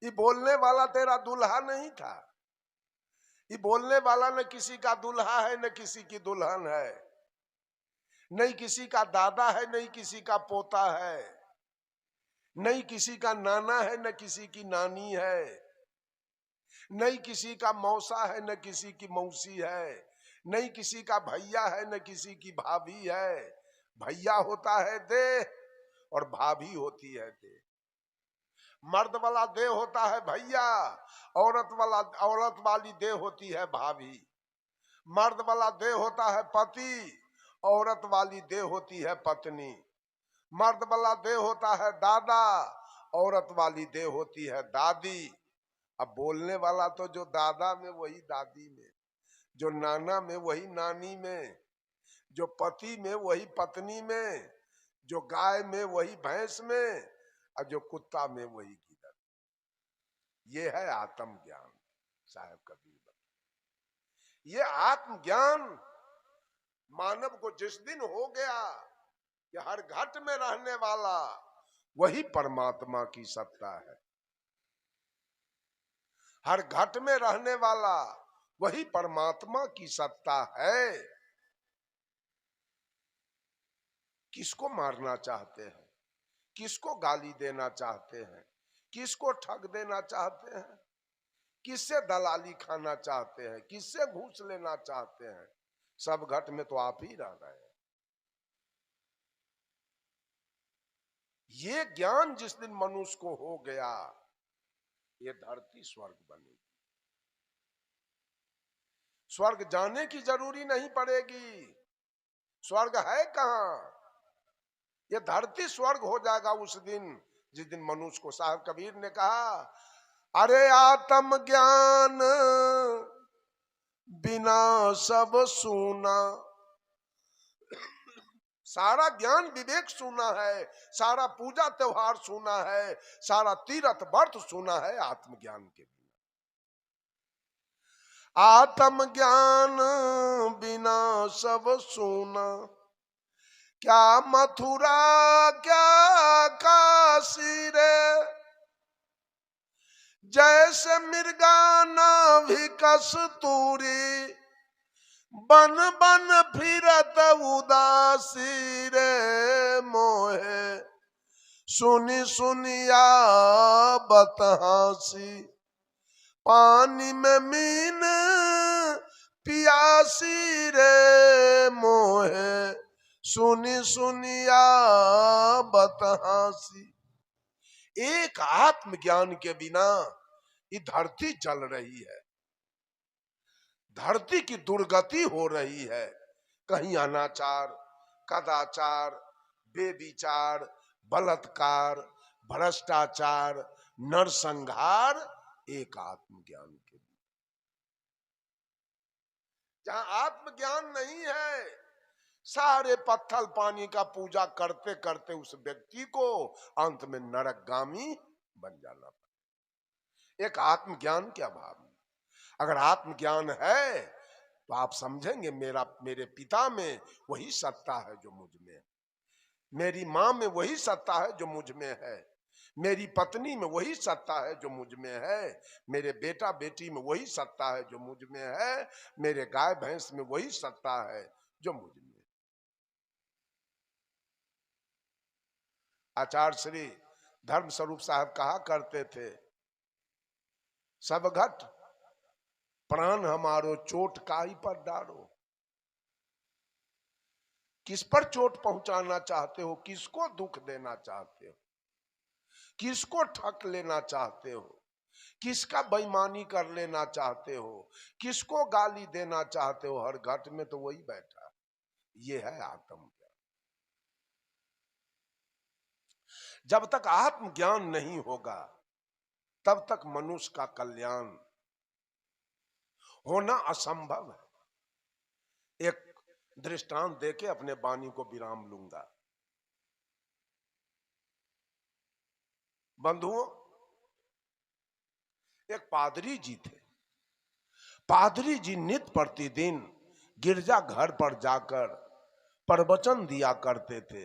Speaker 1: ये बोलने वाला तेरा दुल्हा नहीं था। ये बोलने वाला न किसी का दुल्हा है न किसी की दुल्हन है, नहीं किसी का दादा है नहीं किसी का पोता है, नहीं किसी का नाना है न किसी की नानी है, नहीं किसी का मौसा है न किसी की मौसी है, नहीं किसी का भैया है न किसी की भाभी है। भैया होता है देह और भाभी होती है देह। मर्द वाला देह होता है भैया, औरत वाली देह होती है भाभी। मर्द वाला देह होता है पति, औरत वाली देह होती है पत्नी। मर्द वाला देह होता है दादा, औरत वाली देह होती है दादी। अब बोलने वाला तो जो दादा में वही दादी में, जो नाना में वही नानी में, जो पति में वही पत्नी में, जो गाय में वही भैंस में, और जो कुत्ता में वही गिदड़। ये है आत्मज्ञान। साहब कबीर, ये आत्मज्ञान मानव को जिस दिन हो गया कि हर घट में रहने वाला वही परमात्मा की सत्ता है। हर घट में रहने वाला वही परमात्मा की सत्ता है। किसको मारना चाहते हैं, किसको गाली देना चाहते हैं, किसको ठग देना चाहते हैं, किससे दलाली खाना चाहते हैं, किससे घूस लेना चाहते हैं? सब घट में तो आप ही रह रहे हैं। ये ज्ञान जिस दिन मनुष्य को हो गया, ये धरती स्वर्ग बनेगी। स्वर्ग जाने की जरूरी नहीं पड़ेगी। स्वर्ग है कहां? ये धरती स्वर्ग हो जाएगा उस दिन जिस दिन मनुष्य को, साहब कबीर ने कहा, अरे आत्म ज्ञान बिना सब सूना। सारा ज्ञान विवेक सुना है, सारा पूजा त्योहार सुना है, सारा तीर्थ व्रत सुना है, आत्मज्ञान के बिना। आत्मज्ञान बिना सब सुना, क्या मथुरा क्या काशी रे, जैसे मृगाना भी कस्तूरी, बन बन फिरत उदासी रे मोहे, सुनी सुनिया बतहासी, पानी में मीन पियासी रे मोहे, सुनी सुनिया बतहासी। एक आत्मज्ञान के बिना ये धरती जल रही है, धरती की दुर्गति हो रही है। कहीं अनाचार, कदाचार, बेविचार, बलात्कार, भ्रष्टाचार, नरसंहार, एक आत्मज्ञान के बिना। जहां आत्मज्ञान नहीं है, सारे पत्थल पानी का पूजा करते करते उस व्यक्ति को अंत में नरकगामी बन जाना पड़े। एक आत्मज्ञान के अभाव में। अगर आत्मज्ञान है तो आप समझेंगे मेरे पिता में वही सत्ता है जो मुझ में है, मेरी माँ में वही सत्ता है जो मुझ में है, मेरी पत्नी में वही सत्ता है जो मुझ में है, मेरे बेटा बेटी में वही सत्ता है जो मुझ में है, मेरे गाय भैंस में वही सत्ता है जो मुझ में है। आचार्य श्री धर्म स्वरूप साहब कहा करते थे, सब घट प्राण हमारो चोट काई पर डारो। किस पर चोट पहुंचाना चाहते हो, किसको दुख देना चाहते हो, किसको ठग लेना चाहते हो, किसका बेईमानी कर लेना चाहते हो, किसको गाली देना चाहते हो? हर घट में तो वही बैठा। ये है आत्मज्ञान। जब तक आत्मज्ञान नहीं होगा तब तक मनुष्य का कल्याण होना असंभव है। एक दृष्टांत देके अपने वाणी को विराम लूंगा। बंधुओं, एक पादरी जी थे। पादरी जी नित्य प्रतिदिन गिरजा घर पर जाकर प्रवचन दिया करते थे।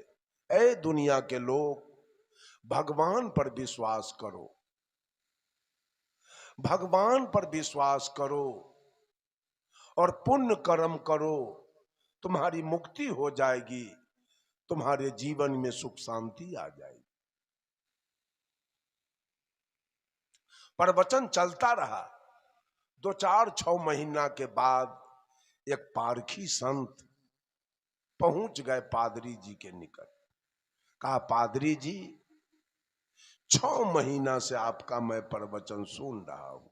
Speaker 1: ऐ दुनिया के लोग, भगवान पर विश्वास करो, भगवान पर विश्वास करो और पुण्य कर्म करो, तुम्हारी मुक्ति हो जाएगी, तुम्हारे जीवन में सुख शांति आ जाएगी। प्रवचन चलता रहा। 2-4-6 महीना के बाद एक पारखी संत पहुंच गए पादरी जी के निकट। कहा, पादरी जी, 6 महीना से आपका मैं प्रवचन सुन रहा हूं।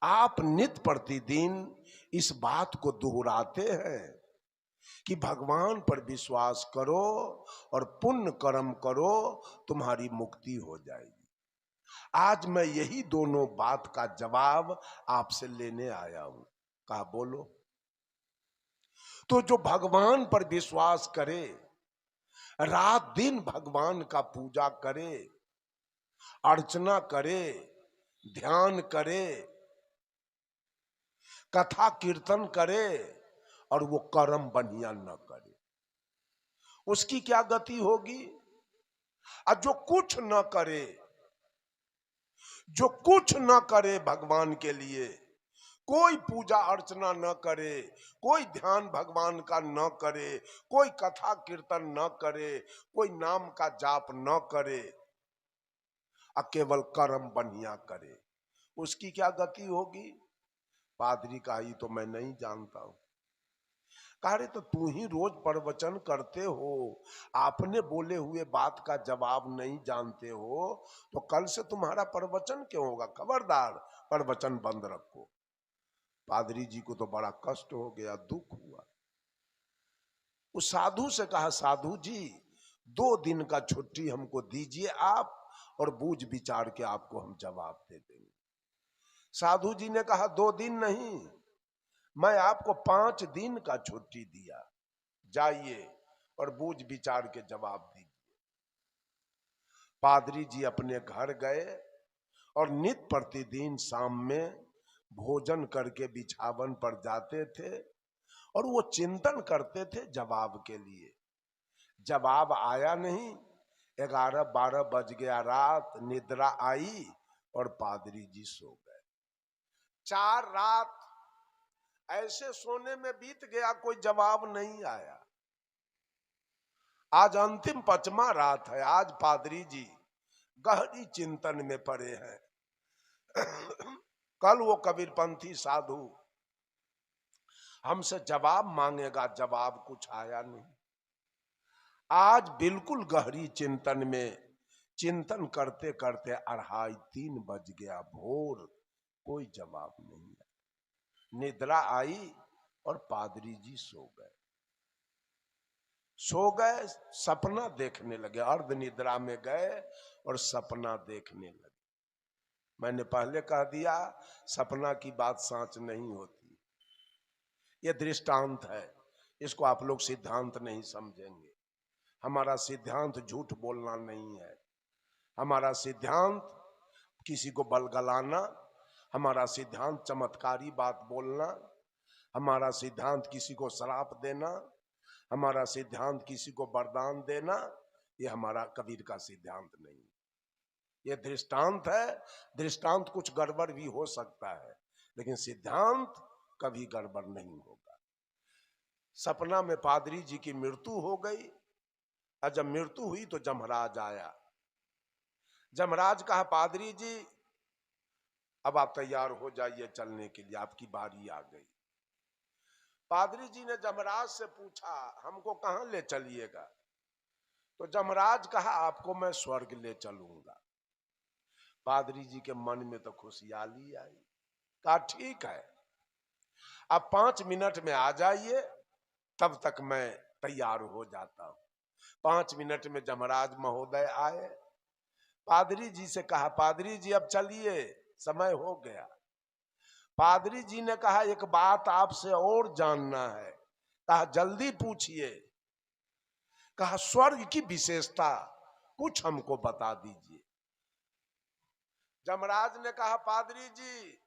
Speaker 1: आप नित्य प्रतिदिन इस बात को दोहराते हैं कि भगवान पर विश्वास करो और पुण्य कर्म करो, तुम्हारी मुक्ति हो जाएगी। आज मैं यही दोनों बात का जवाब आपसे लेने आया हूं। कहा, बोलो। तो जो भगवान पर विश्वास करे, रात दिन भगवान का पूजा करे, अर्चना करे, ध्यान करे, कथा कीर्तन करे और वो कर्म बढ़िया न करे, उसकी क्या गति होगी? और जो कुछ न करे, जो कुछ न करे भगवान के लिए, कोई पूजा अर्चना न करे, कोई ध्यान भगवान का न करे, कोई कथा कीर्तन न करे, कोई नाम का जाप न करे, केवल कर्म बढ़िया करे, उसकी क्या गति होगी? पादरी का ही तो मैं नहीं जानता हूं। कहा तो तू ही रोज प्रवचन करते हो, आपने बोले हुए बात का जवाब नहीं जानते हो, तो कल से तुम्हारा प्रवचन क्यों होगा? खबरदार प्रवचन बंद रखो। पादरी जी को तो बड़ा कष्ट हो गया, दुख हुआ। उस साधु से कहा, साधु जी 2 दिन का छुट्टी हमको दीजिए आप, और बूझ विचार के आपको हम जवाब दे देंगे। साधु जी ने कहा 2 दिन नहीं, मैं आपको 5 दिन का छुट्टी दिया, जाइए और बूझ विचार के जवाब दीजिए। पादरी जी अपने घर गए और नित्य प्रतिदिन शाम में भोजन करके बिछावन पर जाते थे और वो चिंतन करते थे जवाब के लिए। जवाब आया नहीं, 11-12 बज गया रात, निद्रा आई और पादरी जी सो गए। 4 रात ऐसे सोने में बीत गया, कोई जवाब नहीं आया। आज अंतिम 5वां रात है, आज पादरी जी गहरी चिंतन में पड़े हैं। कल वो कबीरपंथी साधु हमसे जवाब मांगेगा, जवाब कुछ आया नहीं। आज बिल्कुल गहरी चिंतन में, चिंतन करते करते 2:30-3 बज गया, भोर, कोई जवाब नहीं आया। निद्रा आई और पादरी जी सो गए। सपना देखने लगे, अर्ध निद्रा में गए और सपना देखने लगे। मैंने पहले कह दिया, सपना की बात सच नहीं होती, ये दृष्टांत है, इसको आप लोग सिद्धांत नहीं समझेंगे। हमारा सिद्धांत झूठ बोलना नहीं है, हमारा सिद्धांत किसी को बलगलाना, हमारा सिद्धांत चमत्कारी बात बोलना, हमारा सिद्धांत किसी को श्राप देना, हमारा सिद्धांत किसी को वरदान देना, ये हमारा कबीर का सिद्धांत नहीं। ये दृष्टांत है, दृष्टांत कुछ गड़बड़ भी हो सकता है, लेकिन सिद्धांत कभी गड़बड़ नहीं होगा। सपना में पादरी जी की मृत्यु हो गई, और जब मृत्यु हुई तो जमराज आया। जमराज कहा, पादरी जी अब आप तैयार हो जाइए चलने के लिए, आपकी बारी आ गई। पादरी जी ने जमराज से पूछा, हमको कहां ले चलिएगा? तो जमराज कहा, आपको मैं स्वर्ग ले चलूंगा। पादरी जी के मन में तो खुशहाली आई। कहा ठीक है, अब 5 मिनट में आ जाइए, तब तक मैं तैयार हो जाता हूं। 5 मिनट में जमराज महोदय आए। पादरी जी से कहा, पादरी जी अब चलिए, समय हो गया। पादरी जी ने कहा, एक बात आपसे और जानना है। कहा जल्दी पूछिए। कहा स्वर्ग की विशेषता कुछ हमको बता दीजिए। जमराज ने कहा, पादरी जी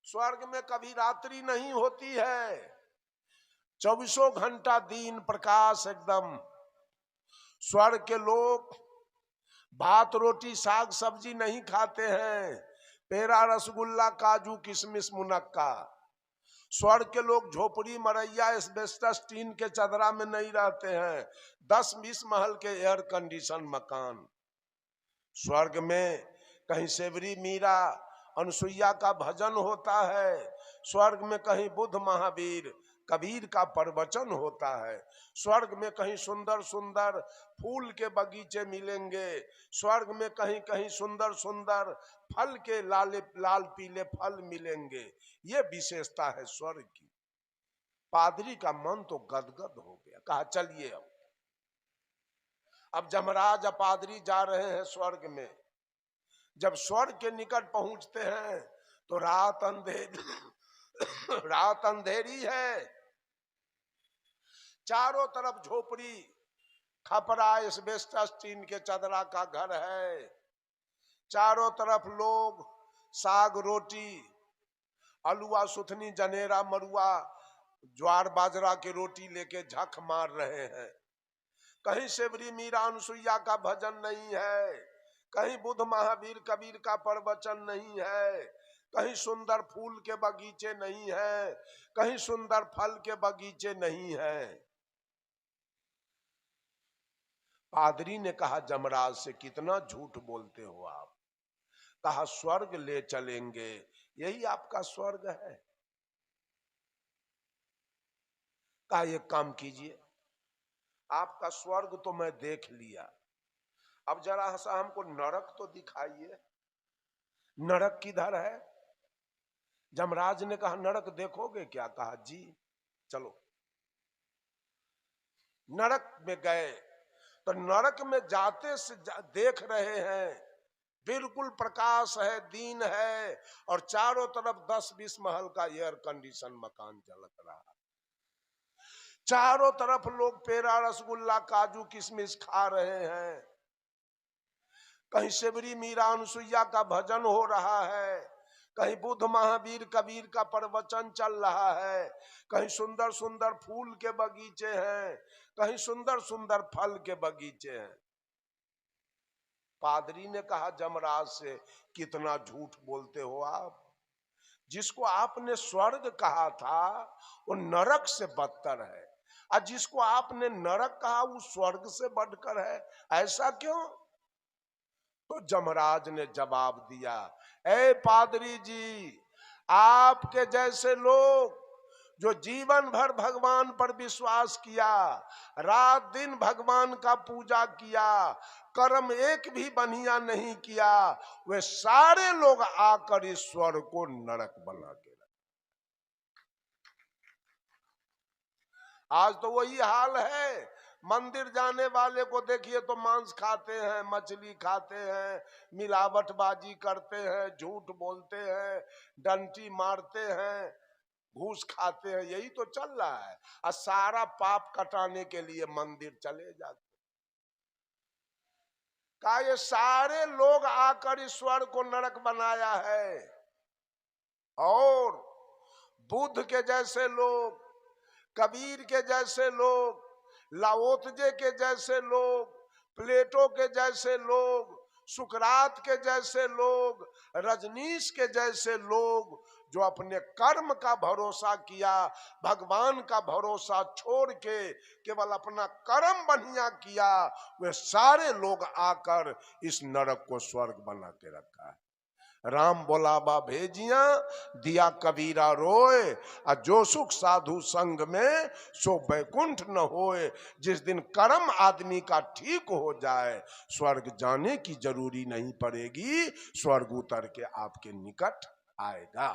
Speaker 1: स्वर्ग में कभी रात्रि नहीं होती है, 24 घंटा दिन प्रकाश एकदम। स्वर्ग के लोग भात रोटी साग सब्जी नहीं खाते हैं, पेड़ा रसगुल्ला काजू किशमिश मुनक्का। स्वर्ग के लोग झोपड़ी मरैया एस्बेस्टस टीन के चदरा में नहीं रहते हैं, 10-20 महल के एयर कंडीशन मकान। स्वर्ग में कहीं सेवरी मीरा अनुसुईया का भजन होता है, स्वर्ग में कहीं बुद्ध महावीर कबीर का प्रवचन होता है, स्वर्ग में कहीं सुंदर सुंदर फूल के बगीचे मिलेंगे, स्वर्ग में कहीं कहीं सुंदर सुंदर फल के लाल पीले फल मिलेंगे। ये विशेषता है स्वर्ग की। पादरी का मन तो गदगद हो गया। कहा चलिए अब जमराज पादरी जा रहे हैं स्वर्ग में। जब स्वर्ग के निकट पहुंचते हैं तो रात अंधेरी है, चारों तरफ झोपड़ी खपरा एस्बेस्टस टीन के चदरा का घर है, चारों तरफ लोग साग रोटी अलुआ सुथनी जनेरा मरुआ ज्वार बाजरा के रोटी लेके झक मार रहे हैं। कहीं सेवरी मीरा अनुसुईया का भजन नहीं है, कहीं बुद्ध महावीर कबीर का प्रवचन नहीं है, कहीं सुंदर फूल के बगीचे नहीं है, कहीं सुंदर फल के बगीचे नहीं है। पादरी ने कहा जमराज से, कितना झूठ बोलते हो आप। कहा स्वर्ग ले चलेंगे, यही आपका स्वर्ग है। कहा एक काम कीजिए, आपका स्वर्ग तो मैं देख लिया, अब जरा सा हमको नरक तो दिखाइए, नरक किधर है। जमराज ने कहा नरक देखोगे क्या। कहा जी चलो। नरक में गए तो नरक में जाते से देख रहे हैं बिल्कुल प्रकाश है, दिन है, और चारों तरफ 10-20 महल का एयर कंडीशन मकान चल रहा है। चारों तरफ लोग पेड़ा रसगुल्ला काजू किशमिश खा रहे हैं, कहीं सेबरी मीरा अनुसुईया का भजन हो रहा है, कहीं बुद्ध महावीर कबीर का प्रवचन चल रहा है, कहीं सुंदर सुंदर फूल के बगीचे हैं, कहीं सुंदर सुंदर फल के बगीचे हैं। पादरी ने कहा जमराज से, कितना झूठ बोलते हो आप। जिसको आपने स्वर्ग कहा था वो नरक से बदतर है, और जिसको आपने नरक कहा वो स्वर्ग से बढ़कर है। ऐसा क्यों। तो जमराज ने जवाब दिया, ए पादरी जी, आपके जैसे लोग जो जीवन भर भगवान पर विश्वास किया, रात दिन भगवान का पूजा किया, कर्म एक भी बढ़िया नहीं किया, वे सारे लोग आकर इस स्वर्ग को नरक बना के रखे। आज तो वही हाल है। मंदिर जाने वाले को देखिए तो मांस खाते हैं, मछली खाते हैं, मिलावटबाजी करते हैं, झूठ बोलते हैं, डंटी मारते हैं, घूस खाते हैं, यही तो चल रहा है। और सारा पाप कटाने के लिए मंदिर चले जाते। का ये सारे लोग आकर ईश्वर को नरक बनाया है। और बुद्ध के जैसे लोग, कबीर के जैसे लोग, लाओत्जे के जैसे लोग, प्लेटो के जैसे लोग, सुकरात के जैसे लोग, रजनीश के जैसे लोग, जो अपने कर्म का भरोसा किया, भगवान का भरोसा छोड़ के केवल अपना कर्म बढ़िया किया, वे सारे लोग आकर इस नरक को स्वर्ग बना के रखा है। राम बोलाबा भेजिया, दिया कबीरा रोए, और जो सुख साधु संग में सो बैकुंठ न होए। जिस दिन कर्म आदमी का ठीक हो जाए, स्वर्ग जाने की जरूरी नहीं पड़ेगी, स्वर्ग उतर के आपके निकट आएगा।